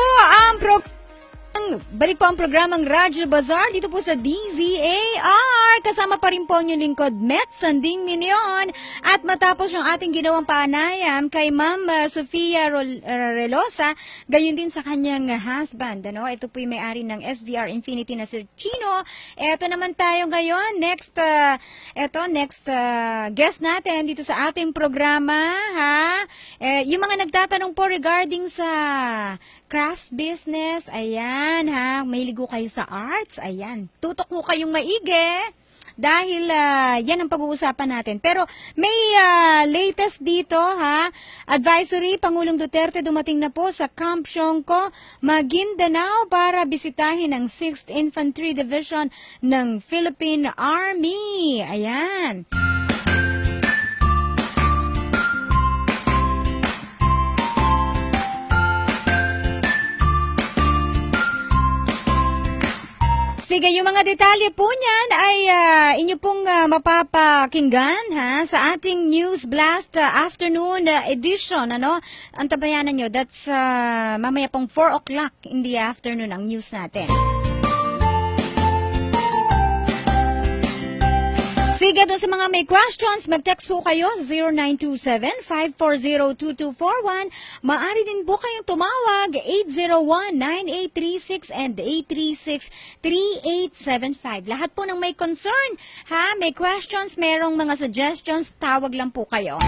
ang programang Radyo Bazaar dito po sa DZAR. Bazaar. Kasama pa rin po ang inyong lingkod, Met Sanding Minion. At matapos yung ating ginawang paanayam kay Ma'am Sofia Relosa, gayon din sa kanyang husband. Ano? Ito po yung may-ari ng SVR Infinity na Sir Chino. Ito naman tayo ngayon. Next guest natin dito sa ating programa. Ha? Yung mga nagtatanong po regarding sa crafts business, ayan ha, may ligo kayo sa arts, ayan. Tutok mo kayong maigi dahil yan ang pag-uusapan natin. Pero may latest dito ha, advisory, Pangulong Duterte dumating na po sa Camp Siongco, Maguindanao para bisitahin ang 6th Infantry Division ng Philippine Army. Ayan. Sige, yung mga detalye po niyan ay inyo pong mapapakinggan ha, sa ating News Blast afternoon edition. Ano? Antabayanan nyo, that's mamaya pong 4 o'clock in the afternoon ang news natin. Sige, doon sa mga may questions, mag-text po kayo sa 0927-540-2241. Maaari din po kayong tumawag 801-9836 and 836-3875. Lahat po ng may concern, ha, may questions, merong mga suggestions, tawag lang po kayo.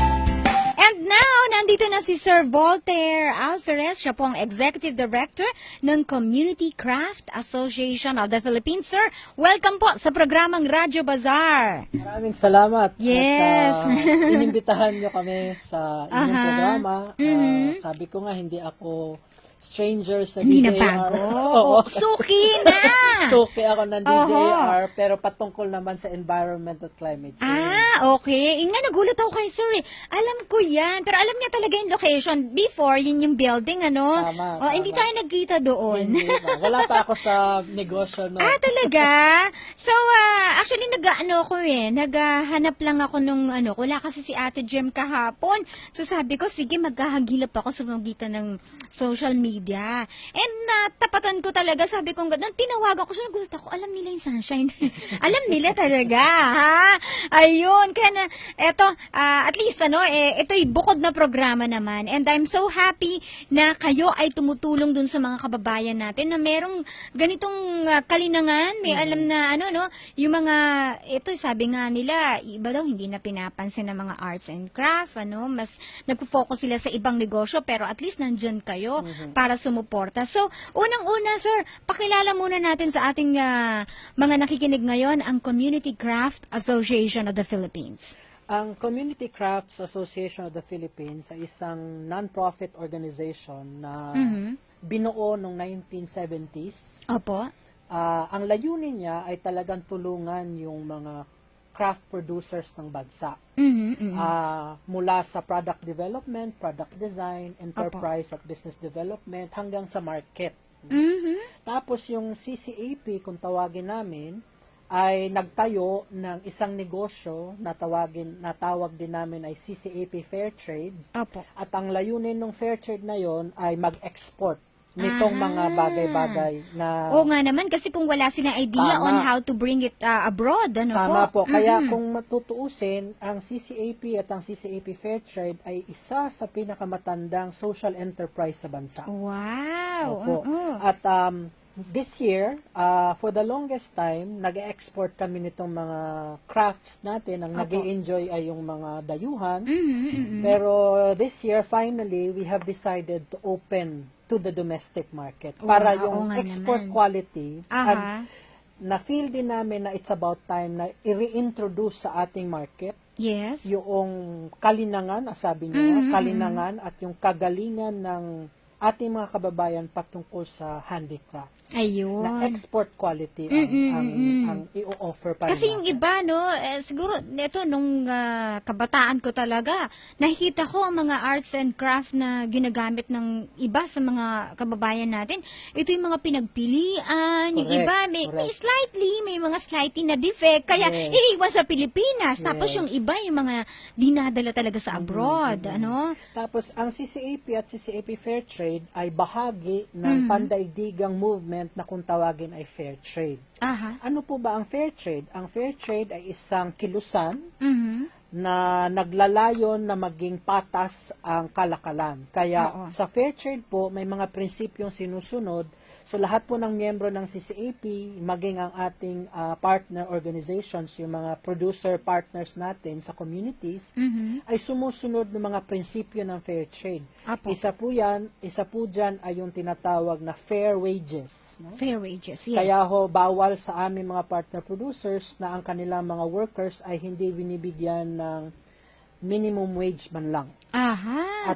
And now, nandito na si Sir Voltaire Alferez. Siya po ang Executive Director ng Community Craft Association of the Philippines. Sir, welcome po sa programang Radyo Bazaar. Maraming salamat. Yes. At, inimbitahan niyo kami sa inyong programa. Sabi ko nga, hindi ako stranger sa Hindi na DZAR. bago. Oo, Suki na! suki ako ng DZAR, pero patungkol naman sa environment at climate change. Okay. Nga, nagulat ako kay Sir eh. Alam ko yan. Pero alam niya talaga yung location. Before, yun yung building, ano? Tama, Oh, hindi tama. tayo nagkita doon. Hindi ba? Wala pa ako sa negosyo. No? Talaga? So, actually, naghahanap lang ako nung, wala kasi si Ate Jem kahapon. So, sabi ko, sige, maghahagilap ako sa magitan ng social media. And tapatan ko talaga, sabi ko, nang tinawagan ko siya, nagulat ako, alam nila yung sunshine. Alam nila talaga, ha? Ayun, kaya na, eto, at least, ito'y bukod na programa naman. And I'm so happy na kayo ay tumutulong dun sa mga kababayan natin na merong ganitong kalinangan, may alam na, yung mga, ito, sabi nga nila, iba daw, hindi na pinapansin ng mga arts and craft, mas nagpo-focus sila sa ibang negosyo, pero at least nandyan kayo para sumuporta. So, unang-una, sir, pakilala muna natin sa ating mga nakikinig ngayon ang Community Craft Association of the Philippines. Ang Community Crafts Association of the Philippines ay isang non-profit organization na binuo noong 1970s. Opo. Ang layunin niya ay talagang tulungan yung mga craft producers ng bansa. Mula sa product development, product design, enterprise at business development hanggang sa market. Tapos yung CCAP, kung tawagin namin, ay nagtayo ng isang negosyo na natawag din namin ay CCAP Fair Trade. Opo. At ang layunin ng Fair Trade na yon ay mag-export nitong mga bagay-bagay na... Oo nga naman, kasi kung wala silang idea Tama. on how to bring it abroad, Tama po. Kaya kung matutuusin, ang CCAP at ang CCAP Fair Trade ay isa sa pinakamatandang social enterprise sa bansa. Wow! Opo. At this year, for the longest time, nag-export kami nitong mga crafts natin. Ang nag-enjoy ay yung mga dayuhan. Pero this year, finally, we have decided to open to the domestic market. Para yung export quality, na-feel din namin na it's about time na i-reintroduce sa ating market Yes. yung kalinangan, sabi niyo, kalinangan at yung kagalingan ng ating mga kababayan patungkol sa handicrafts. Ayun. Na export quality ang i-offer pa Kasi rin yung natin. iba, siguro, ito, nung kabataan ko talaga, nakita ko ang mga arts and craft na ginagamit ng iba sa mga kababayan natin. Ito yung mga pinagpilian, yung Correct, iba, may mga slightly na defect, kaya Yes. iiwan sa Pilipinas. Tapos Yes. yung iba, yung mga dinadala talaga sa abroad, Tapos, ang CCAP at CCAP Fair Trade trade ay bahagi ng pandaigdigang movement na kung tawagin ay fair trade. Aha. Ano po ba ang fair trade? Ang fair trade ay isang kilusan Mhm. na naglalayon na maging patas ang kalakalan. Kaya sa fair trade po, may mga prinsipyong sinusunod. So lahat po ng miyembro ng CCAP, maging ang ating partner organizations, yung mga producer partners natin sa communities, ay sumusunod ng mga prinsipyo ng fair trade. Apo. Isa po dyan ay yung tinatawag na fair wages. No? Fair wages, yes. Kaya bawal sa aming mga partner producers na ang kanilang mga workers ay hindi binibigyan ng minimum wage man lang. Aha.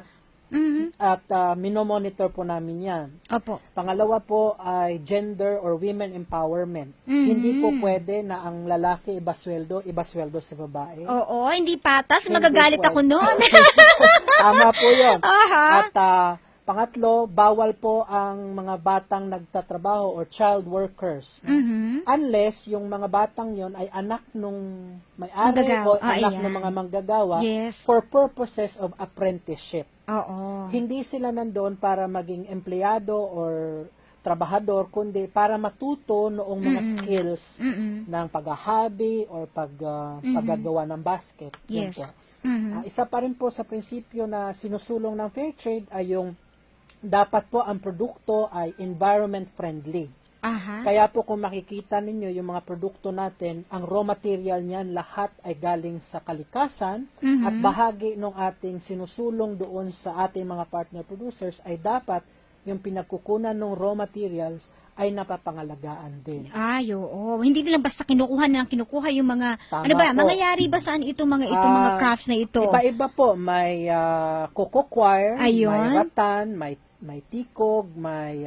At minomonitor po namin yan. Opo. Pangalawa po ay gender or women empowerment. Hindi po pwede na ang lalaki ibasweldo sa babae. Oo, hindi patas. Hindi Magagalit pwede. ako noon. Tama po yun. Aha. At pangatlo, bawal po ang mga batang nagtatrabaho or child workers. Unless yung mga batang yon ay anak nung may-ari o Manggagawa. anak Ayan. ng mga manggagawa Yes. for purposes of apprenticeship. Oo. Hindi sila nandoon para maging empleyado or trabahador, kundi para matuto noong mga skills ng paghahabi or paggagawa ng basket. Yun Yes. po. Isa pa rin po sa prinsipyo na sinusulong ng fair trade ay yung dapat po ang produkto ay environment friendly. Aha. Kaya po kung makikita ninyo yung mga produkto natin, ang raw material niyan lahat ay galing sa kalikasan at bahagi ng ating sinusulong doon sa ating mga partner producers ay dapat yung pinagkukunan ng raw materials ay napapangalagaan din. Ay, oo. Hindi nila basta kinukuha yung mga, Tama ano ba, po. mangyayari ba saan itong mga crafts na ito? Iba-iba po. May coco coir, Ayun. may rattan, may tikog, may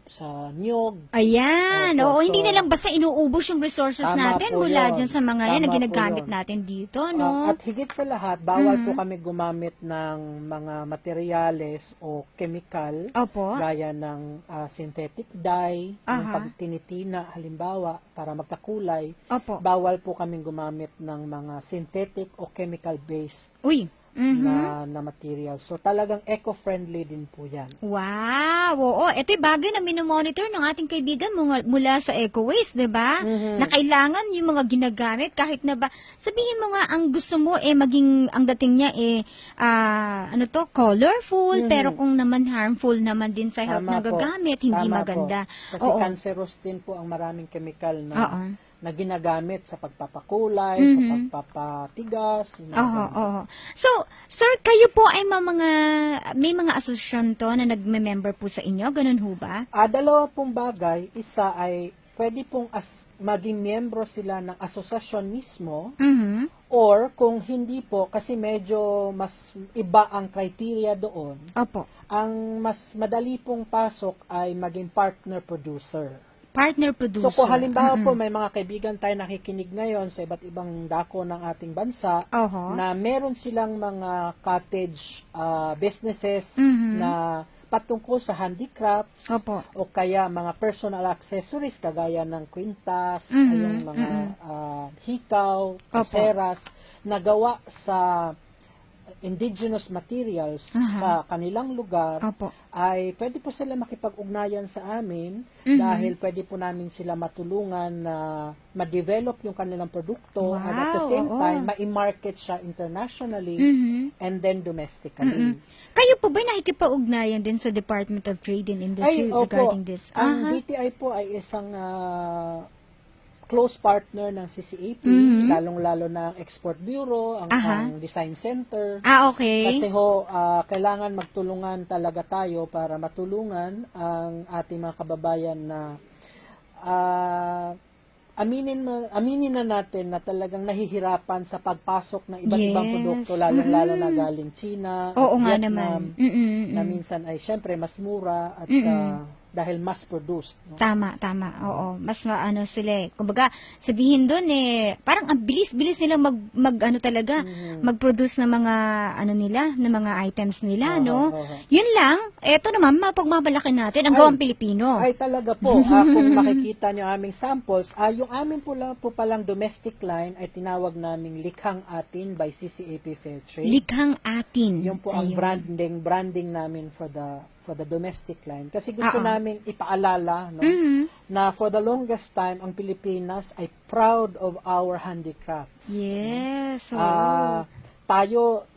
sa niyog. Ayan. Opo, Oo, so, hindi na lang basta inuubos yung resources Tama natin po mula yun. dyan sa mga yan na Tama po ginagamit yun. natin dito, no? At higit sa lahat, bawal po kami gumamit ng mga materyales o chemical Opo. gaya ng synthetic dye, yung Aha. pagtinitina halimbawa para magkakulay. Opo. Bawal po kami gumamit ng mga synthetic o chemical-based Uy. na material. So talagang eco-friendly din po yan. Wow! Oo, ito'y bagay na minomonitor ng ating kaibigan mula sa EcoWaste, di ba? Na kailangan yung mga ginagamit kahit na ba, sabihin mo nga ang gusto mo maging, ang dating niya colorful, pero kung naman harmful naman din sa health Tama na po. gagamit, hindi Tama maganda. Po. Kasi cancerous din po ang maraming chemical na ginagamit sa pagpapakulay, sa pagpapatigas. yung mga ganun. Oo. So, sir, kayo po ay may mga asosasyon to na nagme-member po sa inyo, ganun ho ba? Dalawa pong bagay. Isa ay pwede pong maging miyembro sila ng asosasyon mismo or kung hindi po, kasi medyo mas iba ang criteria doon, Opo. ang mas madali pong pasok ay maging partner producer. Partner producer. So kung halimbawa po may mga kaibigan tayo nakikinig ngayon sa iba't ibang dako ng ating bansa Oho. na meron silang mga cottage businesses na patungkol sa handicrafts Opo. o kaya mga personal accessories kagaya ng kwintas, yung mga hikaw, pulseras na gawa sa indigenous materials sa kanilang lugar, Opo. ay pwede po sila makipag-ugnayan sa amin dahil pwede po namin sila matulungan na ma-develop yung kanilang produkto and at the same time, ma-market siya internationally and then domestically. Kayo po ba nakikipag-ugnayan din sa Department of Trade and Industry regarding this? Ang DTI po ay isang close partner ng CCAP, lalong-lalo na ang Export Bureau, ang Design Center. Okay. Kasi kailangan magtulungan talaga tayo para matulungan ang ating mga kababayan na aminin na natin na talagang nahihirapan sa pagpasok ng iba't ibang produkto, lalong-lalo na galing China, Oo nga Vietnam, naman. na minsan ay syempre mas mura at dahil mass produced. No? Tama. Oo. Mas maano sila Kumbaga, sabihin doon parang ang bilis-bilis nila mag-produce ng mga ng mga items nila, no? Yun lang. Eto naman mapagmamalaki natin ang gawang Pilipino. Ay talaga po. Kung makikita niyo aming samples, yung amin po palang domestic line ay tinawag naming Likhang Atin by CCAP Fair Trade. Likhang Atin. Yung po ang Ayun. branding namin for for the domestic line. Kasi gusto Oo. naming ipaalala, no, na for the longest time, ang Pilipinas ay proud of our handicrafts. Yes. Ah, tayo,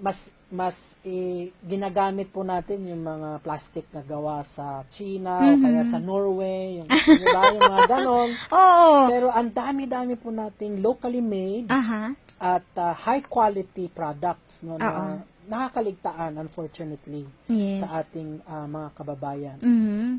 ginagamit po natin yung mga plastic na gawa sa China o kaya sa Norway, diba, yung mga ganon. Oo. Pero ang dami-dami po nating locally made Aha. at high quality products, no, Oo. na nakakaligtaan, unfortunately, Yes. sa ating mga kababayan. Mhm.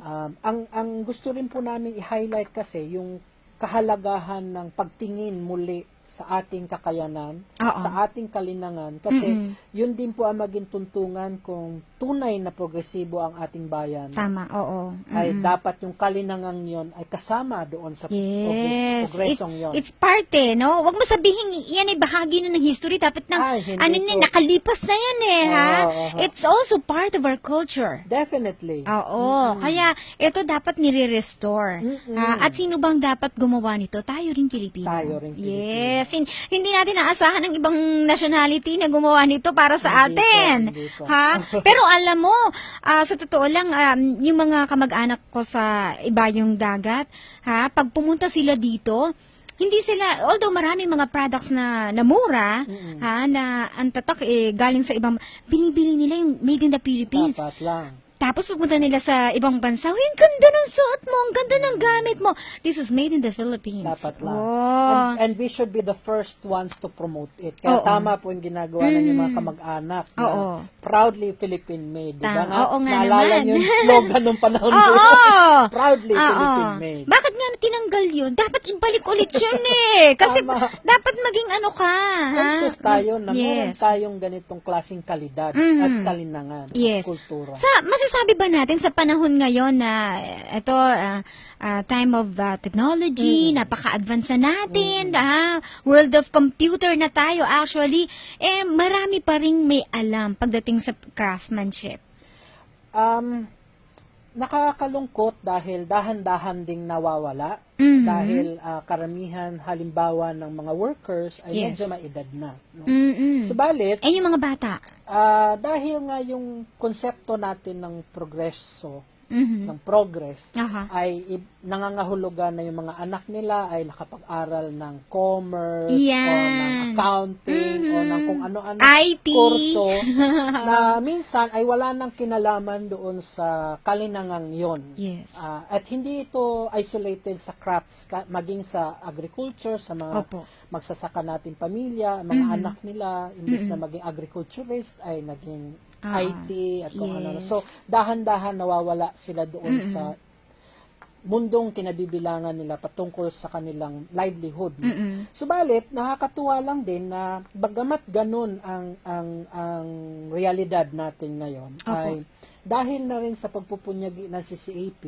Ang gusto rin po namin i-highlight kasi yung kahalagahan ng pagtingin muli sa ating kakayanan, Oo. sa ating kalinangan, kasi yun din po ang maging tuntungan kung tunay na progresibo ang ating bayan. Tama, oo. Ay dapat yung kalinangan yon ay kasama doon sa Yes. progresong yon. It's parte, no? Wag mo sabihin, yan ay bahagi na ng history. Dapat na, Ay, hindi po. nakalipas na yan ha? Oo. It's also part of our culture. Definitely. Oo. Kaya, ito dapat nire-restore. At sino bang dapat gumawa nito? Tayo rin Pilipino. Tayo rin Pilipino. Yes. Hindi natin naasahan ng ibang nationality na gumawa nito para sa Hindi po, atin. hindi po. Ha? Pero alam mo, sa totoo lang, yung mga kamag-anak ko sa ibayong dagat, ha, pag pumunta sila dito, hindi sila, although maraming mga products na mura, ha, na ang tatak galing sa ibang, binibili nila yung made in the Philippines. Dapat lang. Tapos pupunta nila sa ibang bansa, "Uy, ang ganda ng suot mo, ang ganda ng gamit mo. This is made in the Philippines." Dapat lang. Oh. And we should be the first ones to promote it. Kaya Oo. tama po yung ginagawa ng yung mga kamag-anak na Oo. proudly Philippine made. Diba Tama. nga? Oo nga Naalala naman. niyo yung slogan ng panahon Oo. mo yun? Proudly Oo. Philippine made. Bakit nga tinanggal yun? Dapat ibalik ulit yun eh. Kasi Tama. dapat maging ano ka. ha? Conscious tayo na meron Yes. tayong ganitong klaseng kalidad at kalinangan Yes. at kultura. Masasabi ba natin sa panahon ngayon na ito, time of technology, napaka-advance na natin, world of computer na tayo actually, marami pa rin may alam pagdating sa craftsmanship. Nakakalungkot dahil dahan-dahan ding nawawala dahil karamihan halimbawa ng mga workers ay Yes. medyo maedad na. No? Mm-mm. Subalit, Yung mga bata. dahil nga yung konsepto natin ng progreso, Mhm. ng progress, Aha. ay nangangahulugan na yung mga anak nila ay nakapag-aral ng commerce o ng Yan. accounting o ng kung ano-ano IT. kurso na minsan ay wala nang kinalaman doon sa kalinangang yon. Yes. At hindi ito isolated sa crafts, maging sa agriculture, sa mga Opo. magsasaka nating pamilya, mga anak nila, imbes na maging agriculturist, ay naging IT at kung ano. Yes. So, dahan-dahan nawawala sila doon sa mundong kinabibilangan nila patungkol sa kanilang livelihood. Subalit, nakakatuwa lang din na bagamat ganun ang realidad natin ngayon, ay dahil na rin sa pagpupunyagi ng CCAP,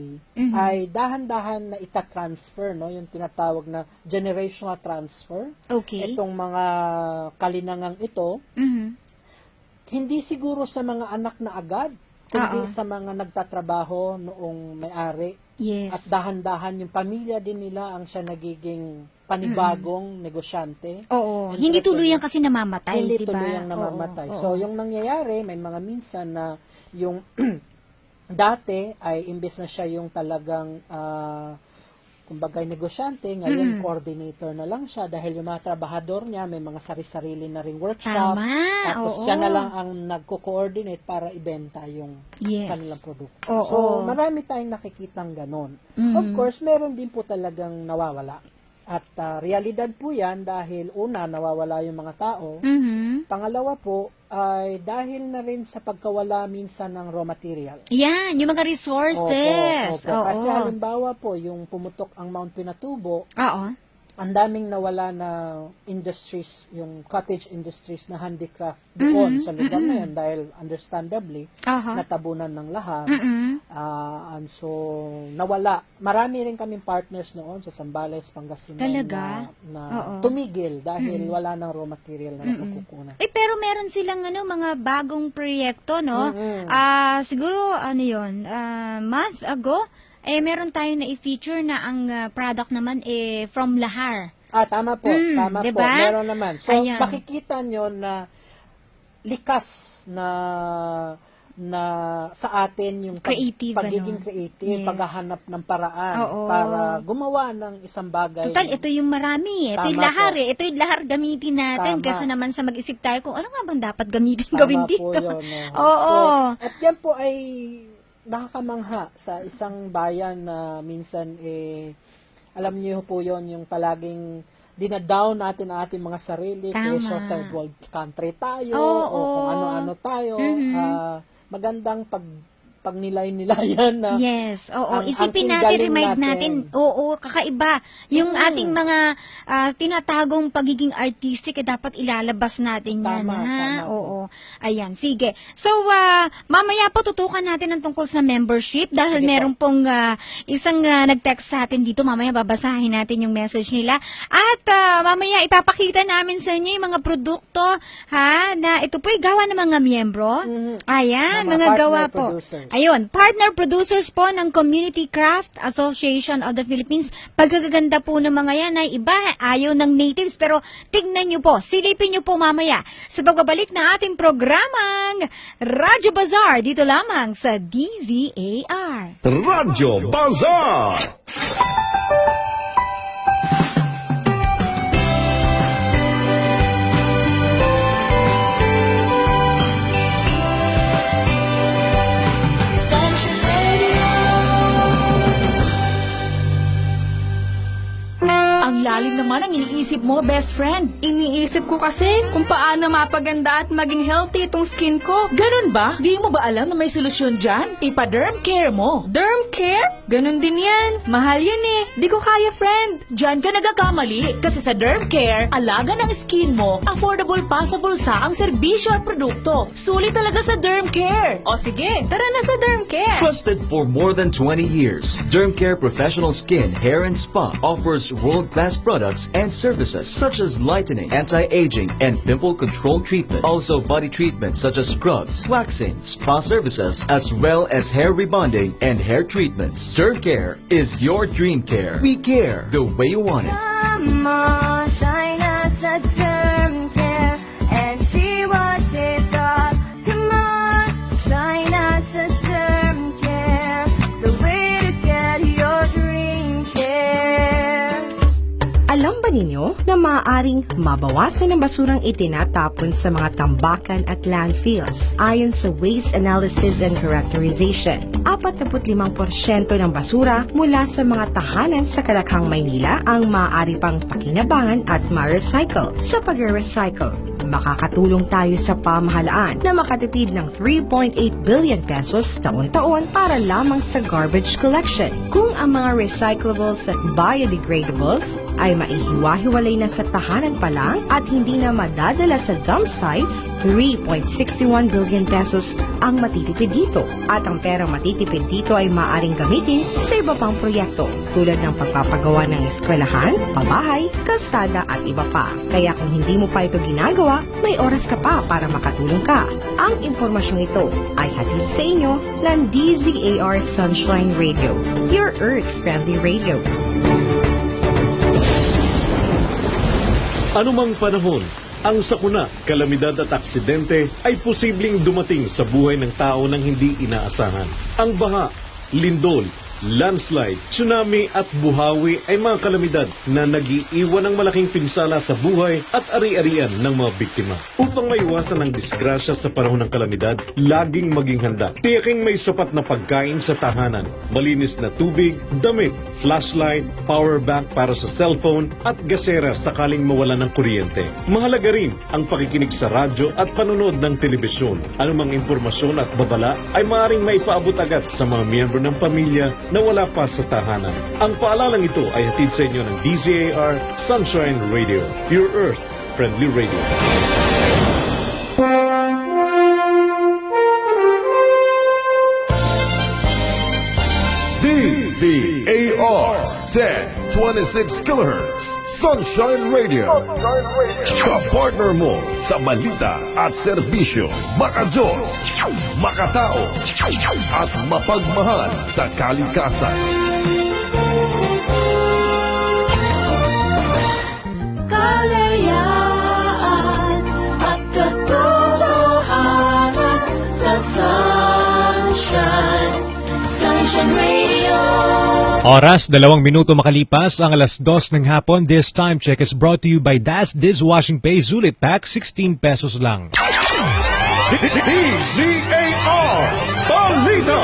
ay dahan-dahan na itatransfer, no, yung tinatawag na generational transfer. Okay. Itong mga kalinangang ito, Mhm. hindi siguro sa mga anak na agad, kundi sa mga nagtatrabaho noong may-ari. Yes. At dahan-dahan yung pamilya din nila ang siya nagiging panibagong negosyante. Oo. Hindi tuluyan kasi namamatay, Hindi diba? tuluyang namamatay. Oo. So, yung nangyayari, may mga minsan na yung dati ay imbes na siya yung talagang kumbaga negosyante, ngayon coordinator na lang siya dahil yung mga trabahador niya may mga sari-sarili na ring workshop. Tama, Tapos oo. siya na lang ang nagko-coordinate para ibenta yung Yes. kanilang produkto. Oo. So, marami tayong nakikitang ganon. Of course, meron din po talagang nawawala. At realidad po yan dahil una, nawawala yung mga tao. Mhm. Pangalawa po, ay dahil na rin sa pagkawala minsan ng raw material. Yan, yung mga resources. Opo. Kasi halimbawa po, yung pumutok ang Mount Pinatubo, Oo. ang daming nawala na industries, yung cottage industries na handicraft doon sa lugar na yun dahil understandably, Aha. natabunan ng lahat. Mm-mm. And so, nawala. Marami rin kaming partners noon sa Zambales, Pangasinan Talaga? na Oo. tumigil dahil wala ng raw material na nakukunan. Pero meron silang mga bagong proyekto, no? Siguro, month ago, meron tayong na-feature na ang product naman from Lahar. Tama po. Tama diba? po. Meron naman. So, Ayan. makikita nyo na likas na na sa atin yung Creative, pagiging ano? creative, Yes. paghahanap ng paraan Oo. para gumawa ng isang bagay. Total, ito yung marami. Ito yung Tama lahar po. eh. Ito yung lahar gamitin natin. Tama. Kasi naman sa mag-isip tayo kung ano nga bang dapat gamitin, Tama gawin po dito. yun, no? Oo. So, at yan po ay nakakamangha sa isang bayan na minsan alam niyo po yon yung palaging dinadown natin ang ating mga sarili Tama. kaya third world country tayo Oo. o kung ano-ano tayo. Mhm. Magandang pagnilay-nilayan na Yes, oo. ang Isipin natin, galing remind natin, oo, kakaiba. Yung ating mga tinatagong pagiging artistic, dapat ilalabas natin yan. Tama, Ha? tama po. Oo. Ayan, sige. So, mamaya po tutukan natin ang tungkol sa membership dahil Sige po. meron pong isang nag-text sa atin dito. Mamaya babasahin natin yung message nila. At mamaya ipapakita namin sa inyo yung mga produkto, ha, na ito po gawa ng mga miyembro. Ayan, Mga mga gawa partner po. producers. Ayun, partner producers po ng Community Craft Association of the Philippines. Pagkaganda po ng mga yan ay iba, ayaw ng natives. Pero tignan nyo po, silipin nyo po mamaya sa pagbabalik na ating programang Radyo Bazaar dito lamang sa DZAR. Radyo Bazaar! Ang lalim naman ang iniisip mo, best friend. Iniisip ko kasi kung paano mapaganda at maging healthy itong skin ko. Ganun ba? Di mo ba alam na may solusyon dyan? Ipa-derm care mo. Derm care? Ganun din yan. Mahal yan eh. Di ko kaya, friend. Diyan ka nagkakamali kasi sa derm care, alaga ng skin mo, affordable pa sa bulsa ang serbisyo at produkto. Sulit talaga sa derm care. O sige, tara na sa derm care. Trusted for more than 20 years, Dermcare Professional Skin, Hair and Spa offers world-class products and services such as lightening, anti-aging, and pimple control treatment. Also body treatments such as scrubs, waxing, spa services, as well as hair rebonding and hair treatments. Dermcare is your dream care. We care the way you want it. Shine us a derm care and see what it got. Come on, shine us a derm care. The way to get your dream care. Alam ba ninyo na maaaring mabawasan ang basurang itinatapon sa mga tambakan at landfills? Ayon sa Waste Analysis and Characterization, 45% ng basura mula sa mga tahanan sa Kalakhang, Maynila ang maaari pang pakinabangan at ma-recycle. Sa pag-recycle, makakatulong tayo sa pamahalaan na makatipid ng 3.8 billion pesos taon-taon para lamang sa garbage collection. Kung ang mga recyclables at biodegradables ay maihiwa-hiwalay na sa tahanan pa lang at hindi na madadala sa dump sites, 3.61 billion pesos ang matitipid dito. At ang perang matitipid dito ay maaaring gamitin sa iba pang proyekto tulad ng pagpapagawa ng eskwelahan, pabahay, kalsada at iba pa. Kaya kung hindi mo pa ito ginagawa, may oras ka pa para makatulong ka. Ang impormasyong ito ay hatid sa inyo ng DZAR Sunshine Radio, your Earth-friendly radio. Anumang panahon, ang sakuna, kalamidad at aksidente ay posibleng dumating sa buhay ng tao nang hindi inaasahan. Ang baha, lindol, landslide, tsunami at buhawi ay mga kalamidad na nag-iiwan ng malaking pinsala sa buhay at ari-arian ng mga biktima. Upang maiwasan ang disgrasya sa panahon ng kalamidad, laging maging handa. Tiyaking may sapat na pagkain sa tahanan, malinis na tubig, damit, flashlight, power bank para sa cellphone at gasera sakaling mawala ng kuryente. Mahalaga rin ang pakikinig sa radyo at panonood ng telebisyon. Anumang impormasyon at babala ay maaaring maipaabot agad sa mga miyembro ng pamilya na wala pa sa tahanan. Ang paalalang ito ay hatid sa inyo ng DZAR Sunshine Radio, your Earth-friendly radio. DZAR 1026 kHz Sunshine Radio. Ka-partner mo sa balita at serbisyo, maka-Diyos, makatao, at mapagmahal sa kalikasan. Kalayaan at katotohanan sa Oras, 2 minuto makalipas ang alas 2 ng hapon. This time check is brought to you by Das Dishwashing Pay Zulit Pack, 16 pesos lang. DZAR Balita.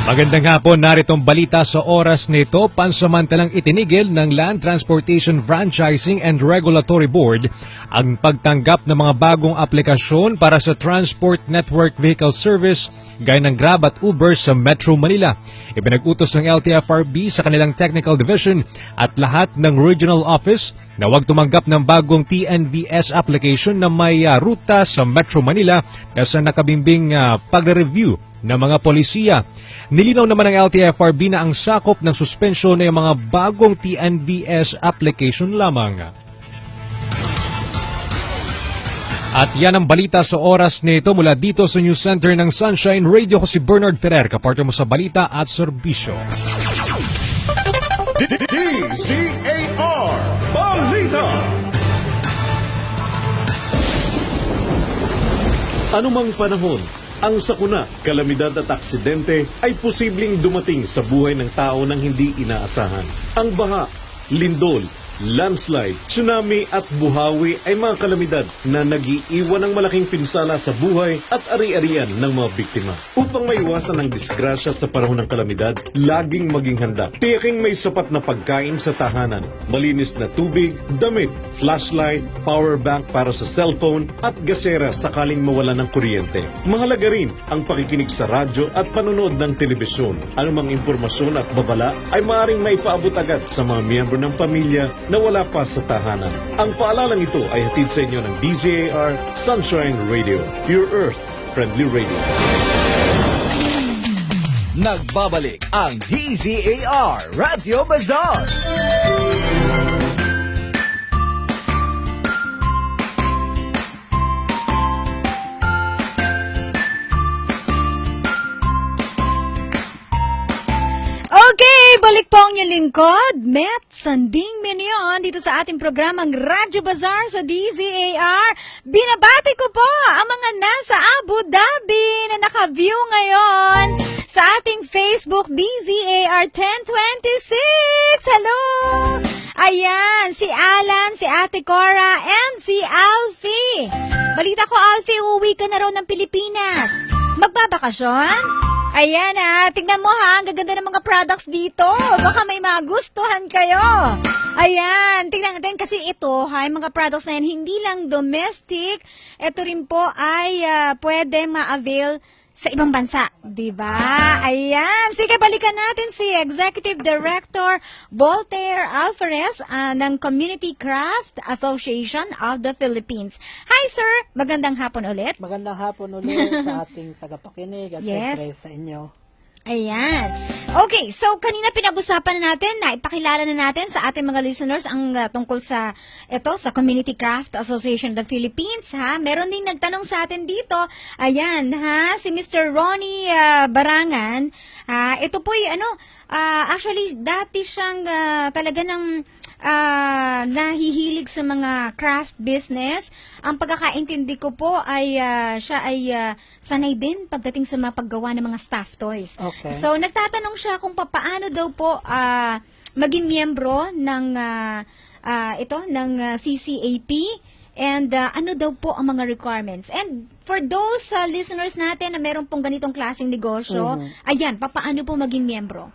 Magandang hapon, naritong balita sa oras nito. Pansamantalang itinigil ng Land Transportation Franchising and Regulatory Board ang pagtanggap ng mga bagong aplikasyon para sa Transport Network Vehicle Service gaya ng Grab at Uber sa Metro Manila. Ipinag-utos ng LTFRB sa kanilang Technical Division at lahat ng Regional Office na huwag tumanggap ng bagong TNVS application na may ruta sa Metro Manila na sa nakabimbing pagre-review ng mga polisiya. Nilinaw naman ng LTFRB na ang sakop ng suspensyon ay mga bagong TNVS application lamang. At yan ang balita sa oras nito mula dito sa News Center ng Sunshine Radio. Ko si Bernard Ferrer, kapartner mo sa balita at serbisyo. DZAR Balita. Anumang panahon, ang sakuna, kalamidad at aksidente ay posibleng dumating sa buhay ng tao nang hindi inaasahan. Ang baha, lindol, landslide, tsunami at buhawi ay mga kalamidad na nag-iiwan ng malaking pinsala sa buhay at ari-arian ng mga biktima. Upang maiwasan ang disgrasya sa panahon ng kalamidad, laging maging handa. Tiyaking may sapat na pagkain sa tahanan, malinis na tubig, damit, flashlight, power bank para sa cellphone at gasera sakaling mawala ng kuryente. Mahalaga rin ang pakikinig sa radyo at panonood ng telebisyon. Anumang impormasyon at babala ay maaaring maipaabot agad sa mga miyembro ng pamilya na wala pa sa tahanan. Ang paalalang ito ay hatid sa inyo ng DZAR Sunshine Radio, Your Earth Friendly Radio. Nagbabalik ang DZAR Radio Bazaar. Okay, balik po ang inyong lingkod, Met Sanding Minion, dito sa ating programang Radyo Bazaar sa DZAR. Binabati ko po ang mga nasa Abu Dhabi na naka-view ngayon sa ating Facebook DZAR 1026. Hello! Ayan, si Alan, si Ate Cora, and si Alfie. Balita ko, Alfie, uuwi ka na raw ng Pilipinas. Magbabakasyon? Ayan tingnan mo ang gaganda ng mga products dito. Baka may magustuhan kayo. Ayan, tingnan natin kasi ito, yung mga products na yan, hindi lang domestic. Ito rin po ay pwede ma-avail sa ibang bansa, di ba? Ayan, sige, balikan natin si Executive Director Voltaire Alvarez ng Community Craft Association of the Philippines. Hi, sir! Magandang hapon ulit. Magandang hapon ulit sa ating tagapakinig at siyempre sa inyo. Ayan. Okay, so kanina pinag-usapan na natin, na ipakilala na natin sa ating mga listeners ang tungkol sa sa Community Craft Association of the Philippines, ha. Meron ding nagtanong sa atin dito. Ayan, ha, si Mr. Ronnie Barangan. Ito po actually dati siyang talaga ng nahihilig sa mga craft business. Ang pagkakaintindi ko po ay siya ay sanay din pagdating sa mga paggawa ng mga staff toys. Okay. So nagtatanong siya kung paano daw po maging miyembro ng ng CCAP and ano daw po ang mga requirements. And for those listeners natin na meron pong ganitong klaseng negosyo, ayan, paano po maging miyembro?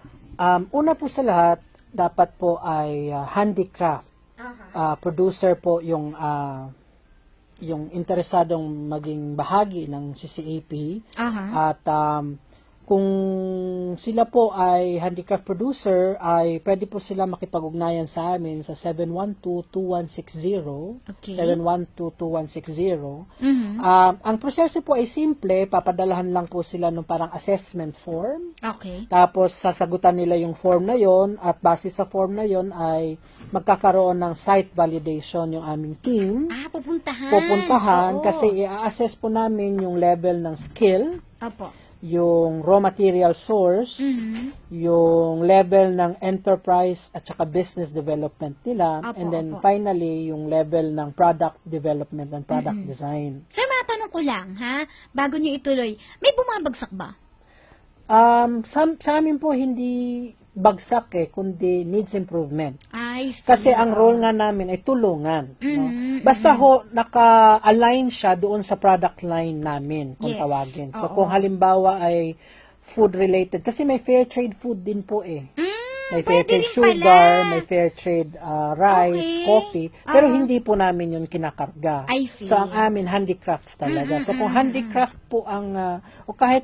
Una po sa lahat, dapat po ay handicraft. Producer po yung interesadong maging bahagi ng CCAP. At kung sila po ay handicraft producer, ay pwede po sila makipag-ugnayan sa amin sa 712-2160. Okay. 712-2160. Ang proseso po ay simple, papadalahan lang po sila ng parang assessment form. Okay. Tapos sasagutan nila yung form na yon at base sa form na yon ay magkakaroon ng site validation yung aming team. Pupuntahan kasi i-assess po namin yung level ng skill. Opo. Yung raw material source, yung level ng enterprise at saka business development nila, and then finally yung level ng product development and product design. Sir, matanong ko lang, bago nyo ituloy, may bumabagsak ba? Sa amin po hindi bagsak kundi needs improvement. I see. Kasi ang role nga namin ay tulungan. No? Basta naka-align siya doon sa product line namin, kung Yes. tawagin. So Oo. kung halimbawa ay food-related, kasi may fair trade food din po May fair pwede trade rin sugar, pala. may fair trade rice, Okay. coffee, pero hindi po namin yun kinakarga. I see. So ang amin, handicrafts talaga. So kung handicraft po ang, o kahit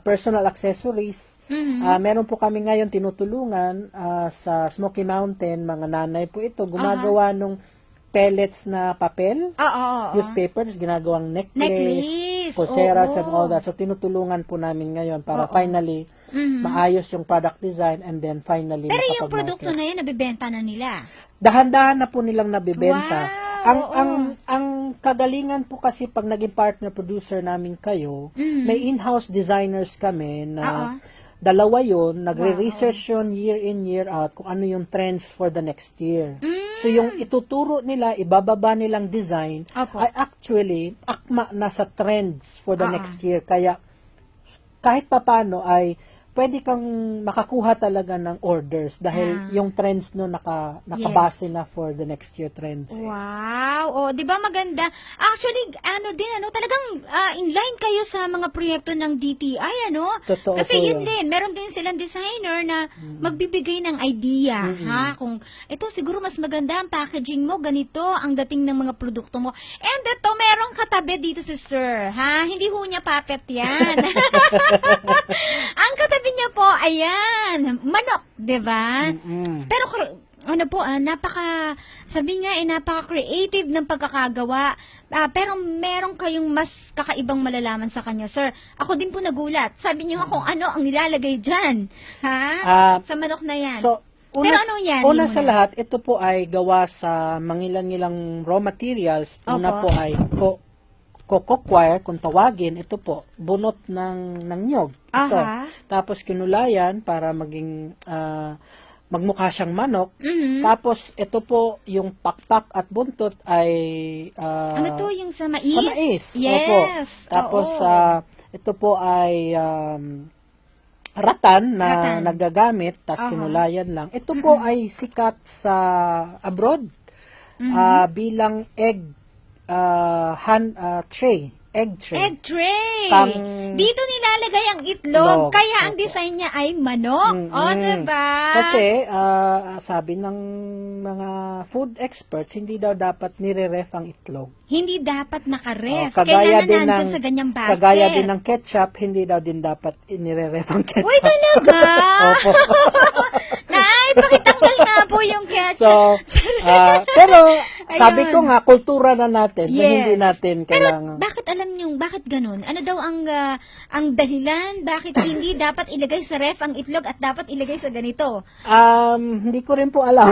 personal accessories, meron po kami ngayon tinutulungan sa Smoky Mountain, mga nanay po ito, gumagawa nung pellets na papel, Oo. newspapers, ginagawang necklace, Necklace, pulseras oo. and all that. So tinutulungan po namin ngayon para finally maayos yung product design and then finally Pero yung makapag-market. produkto na yan, nabibenta na nila. Dahan-dahan na po nilang nabibenta. Wow, Ang kagalingan po kasi pag naging partner producer namin kayo, may in-house designers kami na dalawa yun, nagre-research yun year in, year out kung ano yung trends for the next year. So yung ituturo nila, ibababa nilang design, Opo. ay actually akma na sa trends for the next year. Kaya kahit papano ay pwede kang makakuha talaga ng orders dahil yung trends no nakabase na for the next year trends. Wow. O, di ba maganda? Actually, talagang in line kayo sa mga proyekto ng DTI, ano? Totoo Kasi po yun yun. din, meron din silang designer na magbibigay ng idea, ha? Kung ito siguro mas maganda ang packaging mo, ganito ang dating ng mga produkto mo. And ito, merong katabi dito si Sir, ha? Hindi ho niya puppet yan. Ang katabi niya po, ayan, manok, di ba? Pero sabi niya, napaka-creative ng pagkakagawa. Pero meron kayong mas kakaibang malalaman sa kanya, Sir. Ako din po nagulat. Sabi niyo nga kung ano ang nilalagay dyan. Ha? Sa manok na yan. So, pero ano yan? una sa lahat, ito po ay gawa sa mangilan-ngilang raw materials. Una Opo. po ay coco coir, kung tawagin, ito po, bunot ng nyog. Ito. Aha. Tapos kinulayan para maging magmukha siyang manok. Tapos ito po, yung pakpak at buntot ay Ano to, yung sa mais? sa mais. Yes. Opo. Tapos ito po ay ratan na nagagamit, tapos kinulayan lang. Ito po ay sikat sa abroad bilang egg tray. Egg tray. Egg tray. Pang- Dito nilalagay ang itlog, Itlog. kaya ang design niya ay manok. O, diba? Kasi, sabi ng mga food experts, hindi daw dapat nire-ref ang itlog. Hindi dapat nakaref. Kagaya Kailangan din nandyan sa ganyang basket. Kagaya din ng ketchup, hindi daw din dapat nire-ref ang ketchup. Uy, talaga? Opo. Nay, pakitanggal na po yung So, ketchup. pero sabi Ayun. ko nga, kultura na natin. So, Yes. hindi natin kailangan. Bakit alam niyo, bakit ganun? Ano daw ang dahilan? Bakit hindi dapat ilagay sa ref ang itlog at dapat ilagay sa ganito? Hindi ko rin po alam.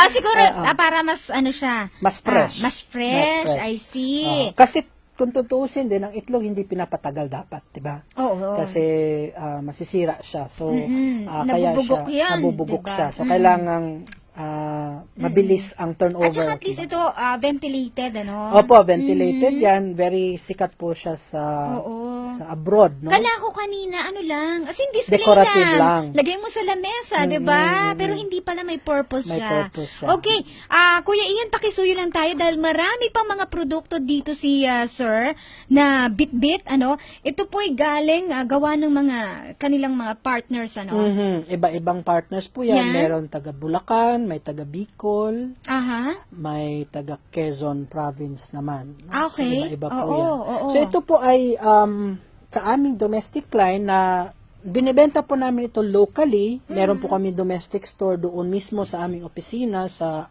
Siguro, para mas siya. Mas fresh. Mas fresh. Mas fresh. I see. Kasi kung tutuusin din, ang itlog hindi pinapatagal dapat, di ba? Oo. Kasi masisira siya. So, kaya Nabubugok siya, yan, nabubugok diba? siya. So, kailangan mabilis ang turnover. At saka at least ito, ventilated, ano? Opo, ventilated yan. Very sikat po siya sa abroad, no? Kala ko kanina, display Decorative lang. Lagay mo sa lamesa, di ba? Pero hindi pala may purpose May siya. purpose siya. Okay, Kuya Ian, pakisuyo lang tayo dahil marami pang mga produkto dito si Sir na bit-bit, ano? Ito po'y galing gawa ng mga kanilang mga partners, ano? Iba-ibang partners po yan. Yan. Meron taga Bulacan, may taga Bicol, Aha. may taga Quezon Province naman. No? Okay. So, iba-iba po Oo, yan. oo. So, ito po ay sa aming domestic line na binibenta po namin ito locally. Meron po kami domestic store doon mismo sa aming opisina sa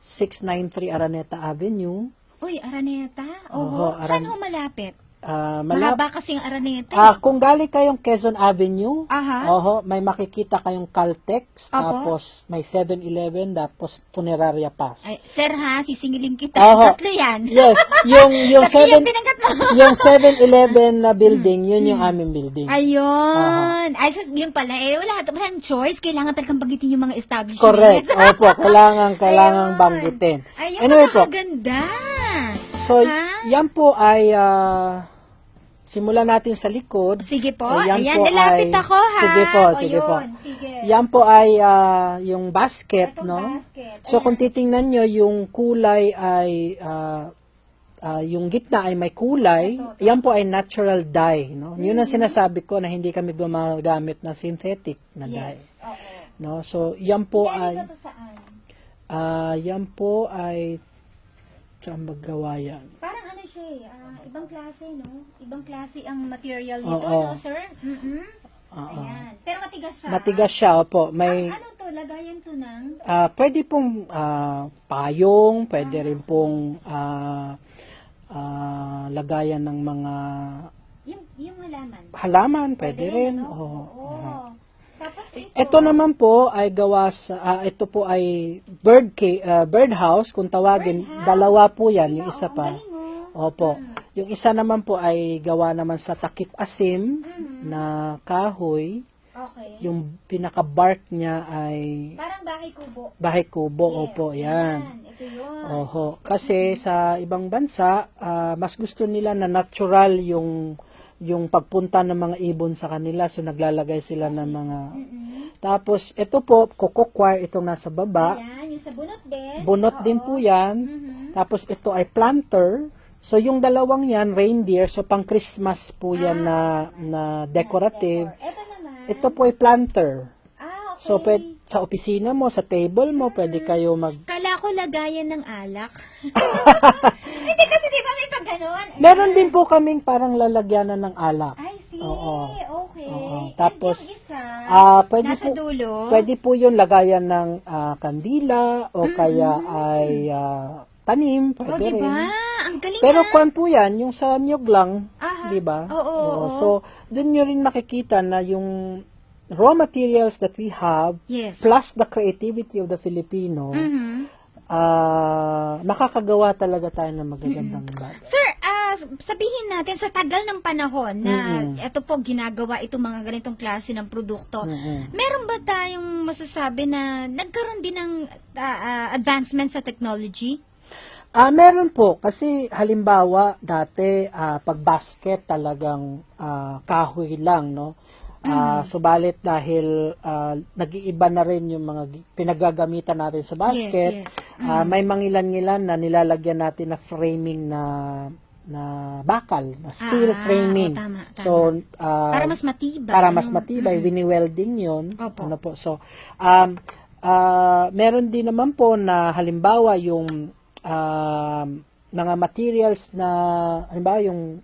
693 Araneta Avenue. Uy, Araneta? Oo, Saan ho malapit? Malap- Mahaba kasi ang Araneta. kung galing kayong Quezon Avenue, Aha. may makikita kayong Caltex, Opo. tapos may 7-Eleven, tapos Funeraria Pass. Ay, sir ha, sisingilin kita. Oho. Tatlo yan. Yes, yung Tatlo yung pinangkat mo. yung 7-Eleven na building, yun yung aming building. Ayun. Ay, yun pala. Walang choice. Kailangan talagang bagitin yung mga establishments. Correct. Opo, kailangan banggitin. Ayun, Anyway po, ganda. so yan po ay simulan natin sa likod. Sige po. Ayan Ayan, po nalapit ay- ako ha. Sige po, O, sige po. yun, sige. Yan po ay yung basket, Itong no? basket. So Ayan. kung titingnan nyo, yung kulay ay yung gitna ay may kulay. Yan po ay natural dye, no? Yun ang sinasabi ko na hindi kami gumagamit ng synthetic na dye. Yes, oo. No? So yan po Galing ay ba to saan? yan po ay saan maggawa yan? Parang ano siya ibang klase, no? Ibang klase ang material nito, Oo. no, sir? Mm-mm. Oo. Ayan. Pero matigas siya. Matigas siya, opo. May Ano to? Lagayan to ng... pwede pong payong, pwede rin pong lagayan ng mga Yung halaman. halaman, pwede rin. ano? Oo. Oo. Tapos Ito naman po ay gawa sa ito po ay birdhouse kung tawagin. Dalawa po 'yan, yung isa pa. Opo. Yung isa naman po ay gawa naman sa takip asim na kahoy. Okay. Yung pinaka-bark niya ay Parang bahay kubo. bahay kubo. Opo, yan. Ito yun. Oho. Kasi sa ibang bansa, mas gusto nila na natural yung pagpunta ng mga ibon sa kanila. So, naglalagay sila ng mga... Tapos, ito po, cocoquire, itong nasa baba. Ayan, yung sa bunot din. Bunot din po yan. Tapos, ito ay planter. So, yung dalawang yan, reindeer. So, pang Christmas po yan na decorative. Ito naman. Ito po ay planter. Okay. So, sa opisina mo, sa table mo, pwede kayo Kala ko lagayan ng alak. Hindi kasi di ba may pag ganon? Meron din po kaming parang lalagyanan ng alak. I see. Oo. Okay. Oo. Tapos, And yung isa, pwede nasa po, dulo. pwede po yun lagayan ng kandila o kaya ay tanim, O, pwede diba? rin. Ang galing Pero ah. kwan po yan, yung sa niyog lang, Aha. di ba? Oo. So, dun nyo rin makikita na yung raw materials that we have, Yes. plus the creativity of the Filipino, makakagawa talaga tayo ng magagandang bagay. Sir, sabihin natin sa tagal ng panahon na ito po ginagawa itong mga ganitong klase ng produkto, meron ba tayong masasabi na nagkaroon din ng advancement sa technology? Meron po, kasi halimbawa dati pag basket talagang kahoy lang, no? Subalit dahil nag-iiba na rin yung mga pinagagamitan natin sa basket, Yes. may mangilan-ngilan na nilalagyan natin na framing na bakal, na steel framing. Tama. So, Para mas matibay. para mas matibay, wini-welding yun. Opo. Ano po, so, meron din naman po na halimbawa yung mga materials na, halimbawa yung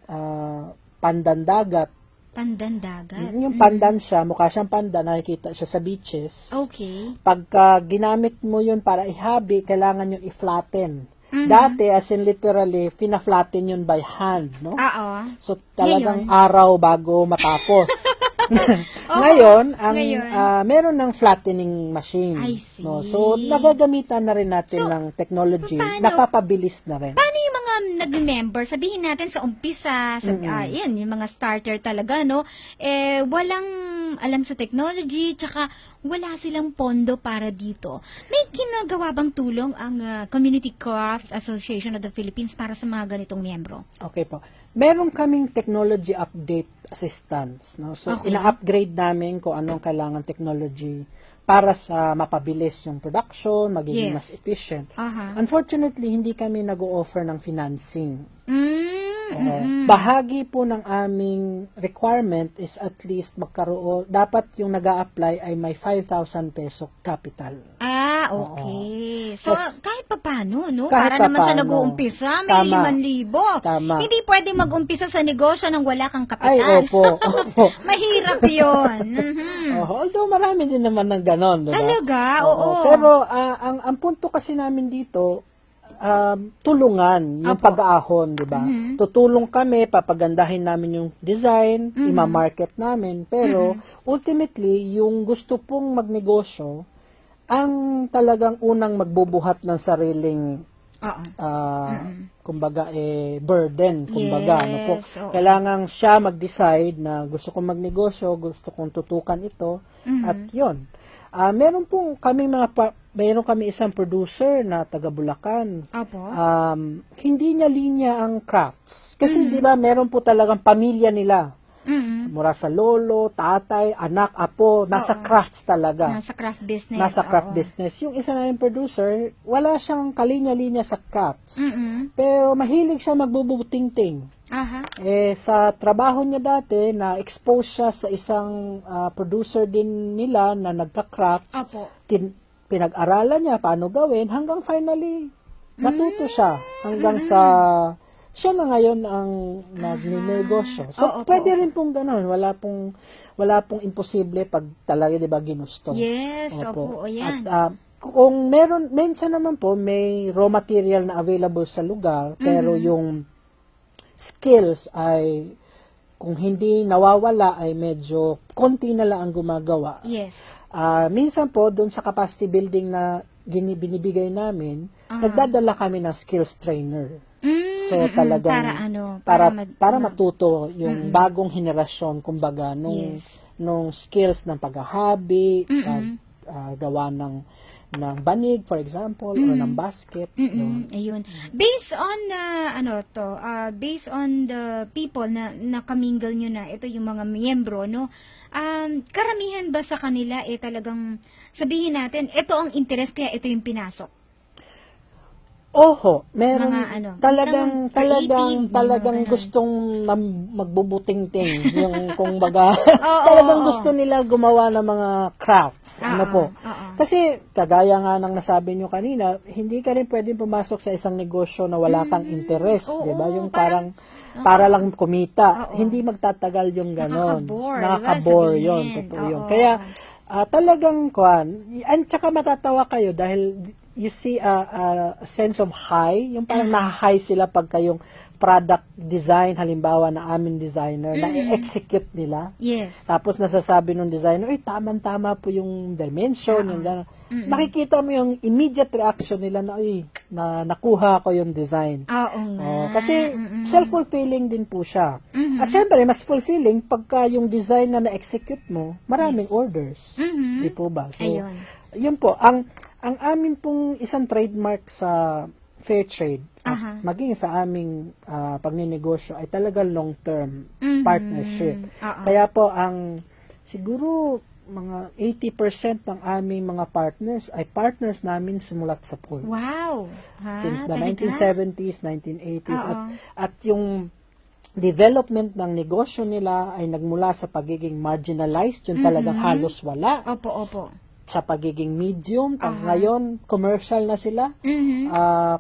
pandandagat. Pandandagat. Yung pandan siya, mukha siyang pandan, nakikita siya sa beaches. Okay. Pagka ginamit mo yun para ihabi, kailangan yung i-flatten. Dati, as in literally, fina-flatten yun by hand, no? Oo. So, talagang araw bago matapos. Ngayon, meron ng flattening machine. I see. No? So, nagagamitan na rin natin ng technology. Napapabilis na rin. Paano yung mga nag-member? Sabihin natin sa umpisa, yan, yung mga starter talaga, no? Walang alam sa technology, tsaka wala silang pondo para dito. May ginagawa bang tulong ang Community Craft Association of the Philippines para sa mga ganitong miyembro? Okay po. Meron kaming technology update assistance. No? So, Okay. ina-upgrade namin kung anong kailangan technology para sa mapabilis yung production, magiging Yes. mas efficient. Aha. Unfortunately, hindi kami nag-o-offer ng financing. Mm-hmm. Bahagi po ng aming requirement is at least magkaroon, dapat yung nag-a-apply ay may 5,000 peso capital. Okay. So, Yes. kahit pa paano, no? Kahit Para naman sa papaano. nag-uumpisa, may Tama. 5,000. Tama. Hindi pwede mag-umpisa sa negosyo nang wala kang kapital. Ay, opo. Opo. Mahirap yun. Although marami din naman ng ganon, diba? Talaga? Oo. Pero ang punto kasi namin dito, tulungan yung Opo. pag-aahon, di ba? Tutulong kami, papagandahin namin yung design, ima-market namin, pero ultimately, yung gusto pong magnegosyo, ang talagang unang magbubuhat ng sariling kumbaga burden, kumbaga, ano po. Yes, oo. Kailangan siya mag-decide na gusto kong magnegosyo, gusto kong tutukan ito, at yon. Meron kami isang producer na taga Bulacan. Opo. Hindi niya linya ang crafts. crafts. Kasi di ba meron po talagang pamilya nila. Mhm. Mula sa lolo, tatay, anak, apo, nasa crafts talaga. Nasa craft business. Nasa craft oo. business. Yung isa na yung producer, wala siyang kalinya-linya sa crafts. Mhm. Pero mahilig siya magbubuting-ting. Aha. Sa trabaho niya dati, na-expose siya sa isang producer din nila na nagka-crafts. Opo. Pinag-aralan niya paano gawin hanggang finally natuto siya. Hanggang sa siya na ngayon ang nagninegosyo. So, Oo, pwede rin pong ganun. Wala pong imposible pag talaga, di ba, ginusto. Yes, opo, yan. At kung minsan naman po, may raw material na available sa lugar, pero yung skills ay, kung hindi nawawala, ay medyo konti na lang ang gumagawa. Yes. Minsan po, doon sa capacity building na binibigay namin, nagdadala kami ng skills trainer. So talagang para matuto yung bagong henerasyon, kumbaga nung skills ng paghahabi, gawa ng banig, for example, or ng basket. Ayun. Based on based on the people na nakamingle nyo na, ito yung mga miyembro, no? Karamihan ba sa kanila talagang sabihin natin, ito ang interest kaya ito yung pinasok? Oho, meron Mga talagang gustong magbubuting-ting yung kumbaga talagang gusto nila gumawa ng mga crafts. Kasi kagaya nga ng nasabi nyo kanina, hindi ka rin pwedeng pumasok sa isang negosyo na wala kang interest, 'di ba? Yung parang para lang kumita, hindi magtatagal yung ganon. Nakaka-bore yun, totoo yun. Kaya talagang at saka matatawa kayo dahil you see a sense of high, yung parang na-high sila pagka yung product design, halimbawa na aming designer, na-execute nila. Yes. Tapos nasasabi ng designer, tama-tama po yung dimension, yung gano'n. Makikita mo yung immediate reaction nila na, nakuha ko yung design. Kasi self-fulfilling din po siya. At syempre, mas fulfilling pagka yung design na na-execute mo, maraming orders. Di po ba? So, yun po, ang amin pong isang trademark sa fair trade at maging sa aming pagninegosyo ay talaga long-term partnership. Kaya po siguro mga 80% ng aming mga partners ay partners namin simulat sa pool. Wow! Since the 1970s, 1980s. At yung development ng negosyo nila ay nagmula sa pagiging marginalized, yung talagang halos wala. Opo. Sa pagiging medium, ngayon commercial na sila,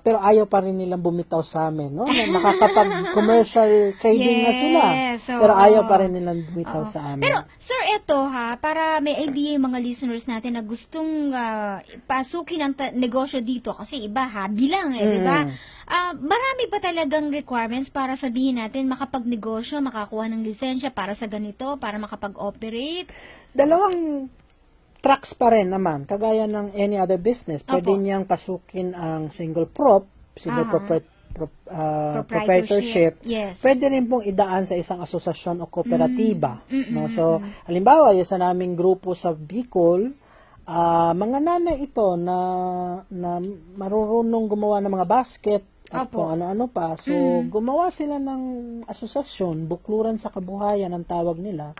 pero ayaw pa rin nilang bumitaw sa amin, no? Nakakapag-commercial trading na sila, pero ayaw pa rin nilang bumitaw sa amin. Pero, sir, ito para may idea yung mga listeners natin na gustong pasukin ang negosyo dito, kasi iba, bilang, di ba? Marami pa talagang requirements para sabihin natin makapagnegosyo, makakuha ng lisensya para sa ganito, para makapag-operate? Dalawang tracks pa rin naman, kagaya ng any other business. Pwede niyang pasukin ang single proprietorship. Yes. Pwede rin pong idaan sa isang asosasyon o kooperatiba. No? So, halimbawa, yung sa naming grupo sa Bicol, mga nanay ito na marunong gumawa ng mga basket at kung ano-ano pa. So, gumawa sila ng asosasyon, Bukluran sa Kabuhayan ang tawag nila.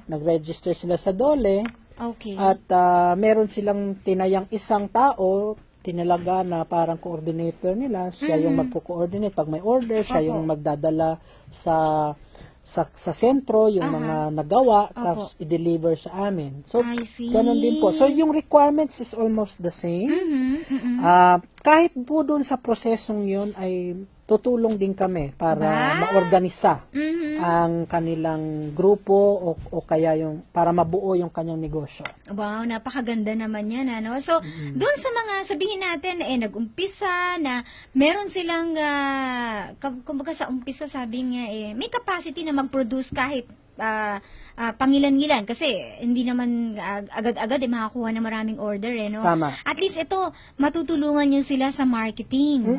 Nag-register sila sa DOLE. At meron silang tinayang isang tao, tinalaga na parang coordinator nila. Siya yung magko-coordinate. Pag may order, siya yung magdadala sa sentro, yung mga nagawa, tapos i-deliver sa amin. So, ganun din po. So, yung requirements is almost the same. Kahit po dun sa prosesong yun ay tutulong din kami para maorganisa ang kanilang grupo o kaya yung para mabuo yung kanyang negosyo. Wow, napakaganda naman yan. So, doon sa mga sabihin natin, nag-umpisa na meron silang, kumbaga sa umpisa sabi nga, may capacity na mag-produce kahit pangilan-ngilan kasi hindi naman agad-agad makakuha ng maraming order no? Tama. At least ito matutulungan nyo sila sa marketing.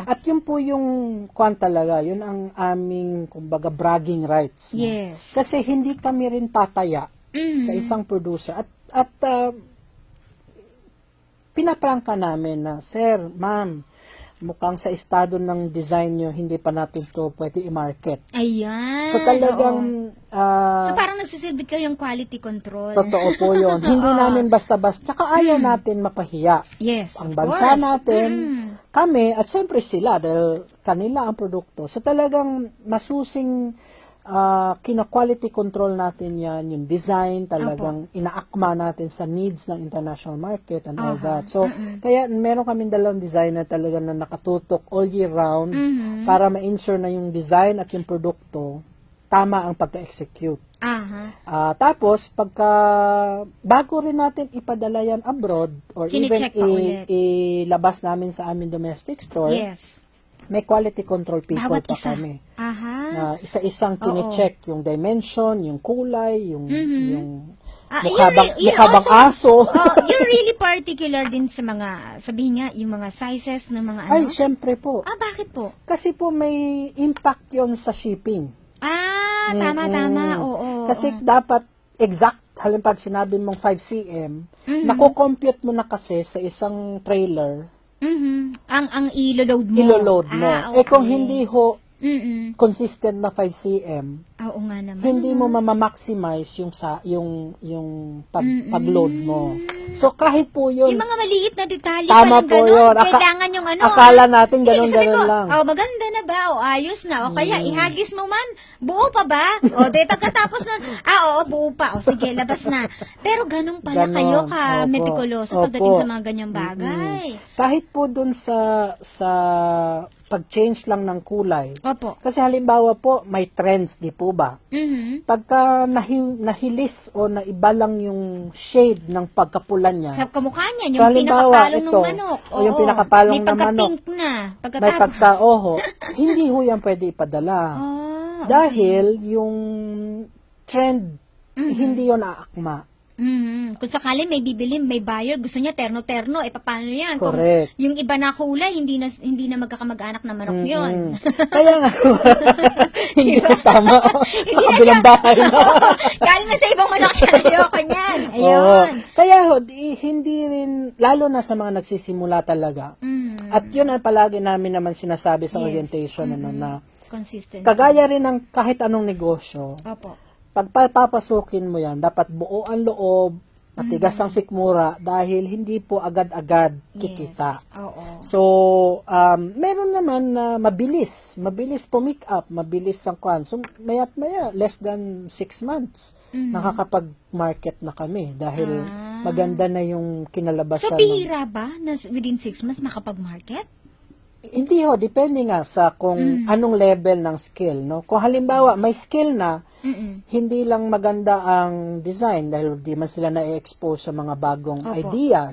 At yun po yung talaga, yun ang aming kumbaga bragging rights. Yes. Kasi hindi kami rin tataya sa isang producer at pinaprangka namin na, sir, ma'am, mukhang sa estado ng design nyo, hindi pa natin to pwede i-market. Ayan. So talagang, So parang nagsisilbi kayong quality control. totoo po yun. Hindi namin basta-basta, tsaka ayaw natin mapahiya. Yes, Ang of bansa course. natin, kami, at siyempre sila, dahil kanila ang produkto. So talagang masusing kina-quality control natin yan, yung design, talagang inaakma natin sa needs ng international market and all that. So, kaya meron kaming dalawang designer talaga na nakatutok all year round para ma-ensure na yung design at yung produkto tama ang pagka-execute. Tapos, bago rin natin ipadala yan abroad or Chine-check pa ulit. ilabas namin sa aming domestic store, Yes. may quality control people Bawat pa isa. kami. Aha. Na isa-isang kine-check yung dimension, yung kulay, yung You're mukha bang aso. You're really particular din sa mga, sabihin nga, yung mga sizes ng mga ano? Ay, syempre po. Bakit po? Kasi po may impact yon sa shipping. Tama. Oo. Kasi dapat exact, halimbawa sinabi mong 5 cm, nako-compute mo na kasi sa isang trailer. Ang ilo-load mo. Ilo-load mo. Okay. Kung hindi ho consistent na 5 cm, Oo nga naman. hindi mo ma-maximize yung pag-load mo. So kahit po yun, Yung mga maliit na detalye tama palang po ganun. yun. Kailangan yung ano. Akala natin Hindi, sabi ganun ko, lang. maganda na ba? Ayos na. O kaya, ihagis mo man. Buo pa ba? De pagkatapos na, oo, buo pa. O sige, labas na. Pero ganun pala Ganon. kayo Opo. metikuloso pagdating Opo. sa mga ganyang bagay. Kahit po dun sa pag-change lang ng kulay. Opo. Kasi halimbawa po, may trends, di po ba? Pagka nahilis o naiba lang yung shade ng pagkapulan niya. Sa kamukha niya, So, yung halimbawa, pinakapalong ng ito, manok. o yung pinakapalong may ng manok. pagka-pink na. May Pagkatapos. pagka-oho, hindi ho yan pwede ipadala. Dahil yung trend, hindi yun aakma. Kung sakali may bibili, may buyer, gusto niya terno-terno, paano yan? Correct. Kung yung iba na kulay, hindi na magkakamag-anak na manok yun. Kaya nga, hindi tama. Sa kabilang bahay na. Galing na sa ibang manok yan, ayoko niyan. Ayun. Oo. Kaya hindi rin, lalo na sa mga nagsisimula talaga. At yun ang palagi namin naman sinasabi sa orientation, na Consistent. kagaya rin ng kahit anong negosyo, Opo. pag papasukin mo yan, dapat buo ang loob, matigas ang sikmura, dahil hindi po agad-agad kikita. Oo. So, meron naman na mabilis pumick up, mabilis ang kwan. So, maya't maya, less than 6 months, nakakapag-market na kami dahil maganda na yung kinalabasan. So, bihira ba na within 6 months makapag-market? Hindi ho, depende nga sa kung anong level ng skill, no? Kung halimbawa, may skill na, hindi lang maganda ang design dahil di man sila na-expose sa mga bagong ideas.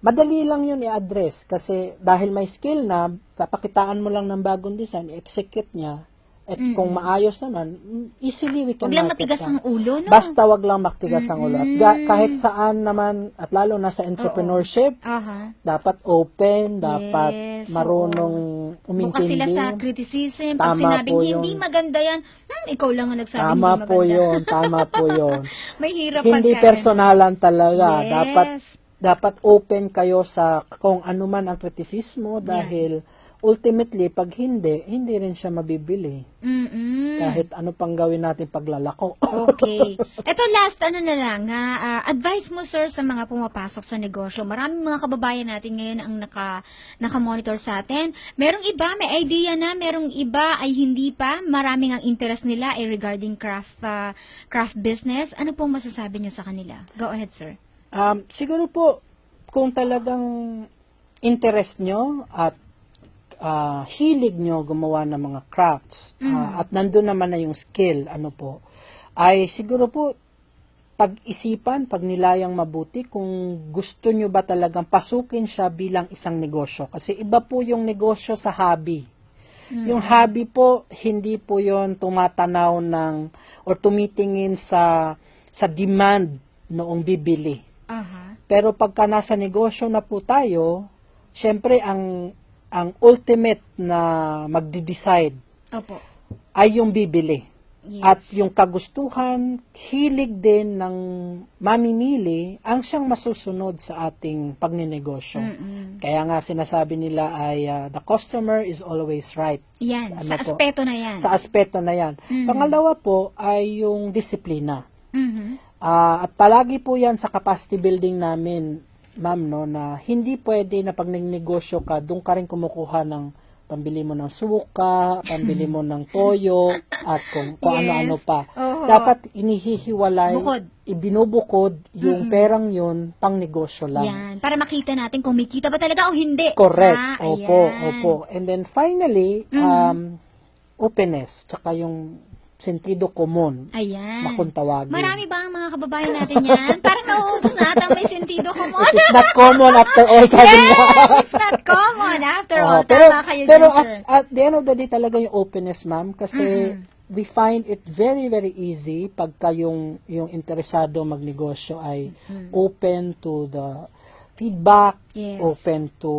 Madali lang yun i-address kasi dahil may skill na, papakitaan mo lang ng bagong design, i-execute niya. At kung maayos naman, easily we can Wag lang market matigas that. ang ulo, no? Basta wag lang matigas ang ulo. At kahit saan naman, at lalo na sa entrepreneurship, dapat open, dapat marunong Bukas sila umintindi. sa criticism. Pag Tama sinabing po hindi yun. maganda yan, ikaw lang ang nagsabi Tama hindi maganda. tama po yun. May hirap Hindi pagka- personalan talaga. Yes. Dapat open kayo sa kung ano man ang kritisismo dahil ultimately, pag hindi rin siya mabibili. Kahit ano pang gawin natin paglalako. Okay. Ito last, na lang, advice mo sir sa mga pumapasok sa negosyo. Maraming mga kababayan natin ngayon ang naka-monitor sa atin. Merong iba, may idea na, merong iba ay hindi pa. Maraming ang interest nila ay regarding craft business. Ano pong masasabi niyo sa kanila? Go ahead, sir. Siguro po, kung talagang interest nyo at hilig nyo gumawa ng mga crafts at nandun naman na yung skill, ay siguro po pag-isipan, pagnilayang mabuti kung gusto nyo ba talagang pasukin siya bilang isang negosyo. Kasi iba po yung negosyo sa hobby. Yung hobby po, hindi po yon tumatanaw or tumitingin sa demand noong bibili. Pero pagka nasa negosyo na po tayo, syempre ang ultimate na magde-decide ay yung bibili. Yes. at yung kagustuhan, hilig din ng mamimili ang siyang masusunod sa ating pagninegosyo. Kaya nga sinasabi nila ay the customer is always right. Yan, Ano sa po? aspeto na yan. Sa aspeto na yan. Pangalawa po ay yung disiplina. Mhm. At palagi po yan sa capacity building namin, ma'am, no, na hindi pwede na pag nagnegosyo ka, doon ka rin kumukuha ng pambili mo ng suka, pambili mo ng toyo, at kung ano-ano pa. Oo. Dapat inihihiwalay, Bukod. ibinubukod yung perang yun pang negosyo lang. Yan, para makita natin kung may kita ba talaga o hindi. Correct. Opo, ayan. opo. And then finally, openness, tsaka yung sentido komon Ayan. na kung tawagin. Marami ba ang mga kababayan natin yan? Parang nauubos na ata may sentido ko mo. It is not common after all, sabi niya. Yes, it's not common. After all, tama kayo pero dyan, sir. at the end of the day talaga yung openness, ma'am, kasi we find it very, very easy pagka yung interesado magnegosyo ay open to the feedback, Yes. open to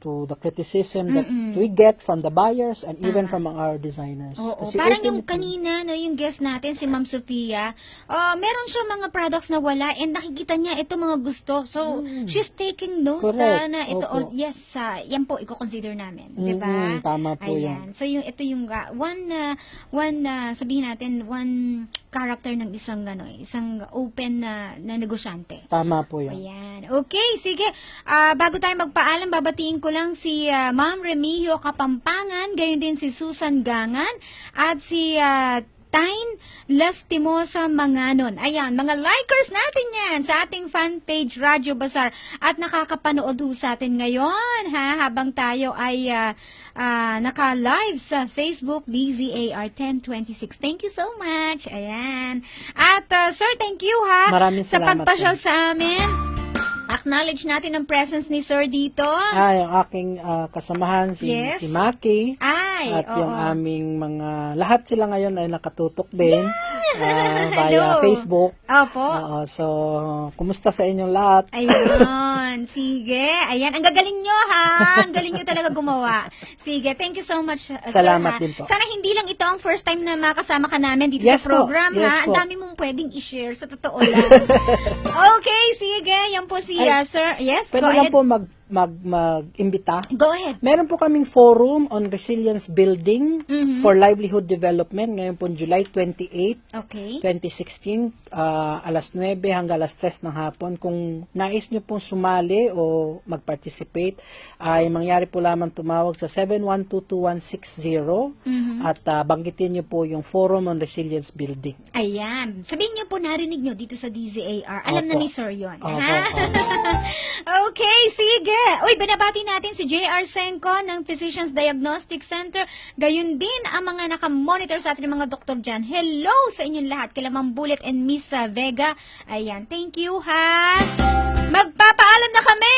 the criticism that we get from the buyers and even from our designers. Oo, Kasi parang yung ultimately, kanina, no, yung guest natin, si Ma'am Sofia, meron siya mga products na wala and nakikita niya ito mga gusto. So, she's taking note Correct. na ito, Opo. yes, yan po, i-consider namin. Di ba? Tama po Ayan. yan. So, ito yung sabihin natin, one character ng isang open na negosyante. Tama po yan. Ayan. Okay, sige. Bago tayo magpaalam, babatiin ko lang si Ma'am Remigio Kapampangan, gayon din si Susan Gangan, at si Tyne Lastimosa Manganon. Ayan, mga likers natin yan sa ating fan page Radyo Bazaar at nakakapanood ho sa atin ngayon habang tayo ay naka-live sa Facebook DZAR 1026. Thank you so much. Ayan. At sir, thank you Maraming sa salamat pagpasyal po. sa amin. Acknowledge natin ang presence ni sir dito. Yung aking kasamahan, Yes. si Maki. Ay, At yung oo. aming lahat sila ngayon ay nakatutok din via Hello. Facebook. Opo. So, kumusta sa inyong lahat? Ayun, sige. Ayan, ang gagaling nyo Ang galing nyo talaga gumawa. Sige, thank you so much, Salamat sir. din po. Sana hindi lang ito ang first time na makasama ka namin dito Yes sa po, program, yes Ang po. dami mong pwedeng i-share, sa totoo lang. Okay, sige. Yan po si sir. Yes, Pwede go lang ahead. po mag-imbita. Go ahead. Meron po kaming forum on resilience building for livelihood development ngayon po July 28, Okay. 2016, alas 9 hanggang alas 3 ng hapon. Kung nais nyo pong sumali o mag-participate, ay mangyari po lamang tumawag sa 7122160 at banggitin nyo po yung Forum on Resilience Building. Ayan. Sabihin niyo po, narinig niyo dito sa DZAR. Alam na Opo. ni Sir yun. Opo, Ha? Okay, sige. Uy, binabati natin si J.R. Senko ng Physicians Diagnostic Center. Gayun din ang mga nakamonitor sa ating mga doktor dyan. Hello sa inyong lahat. Kila Ma'am Bullet and Miss Vega. Ayan, thank you, ha? Magpapaalam na kami,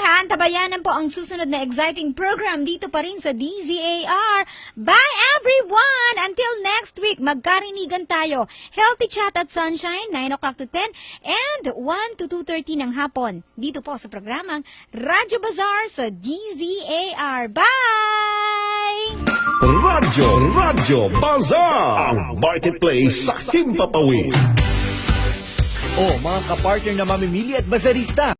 ha? Antabayanan po ang susunod na exciting program dito pa rin sa DZAR. Bye, everyone! Until next week, magkarinigan tayo. Healthy Chat at Sunshine, 9 o'clock to 10, and 1 to 2:30 ng hapon. Dito po sa programang Radyo Bazaar sa DZAR. Bye! Radyo Bazaar, ang marketplace sa Himpapawid. O mga kapartner na mamimili at bazarista,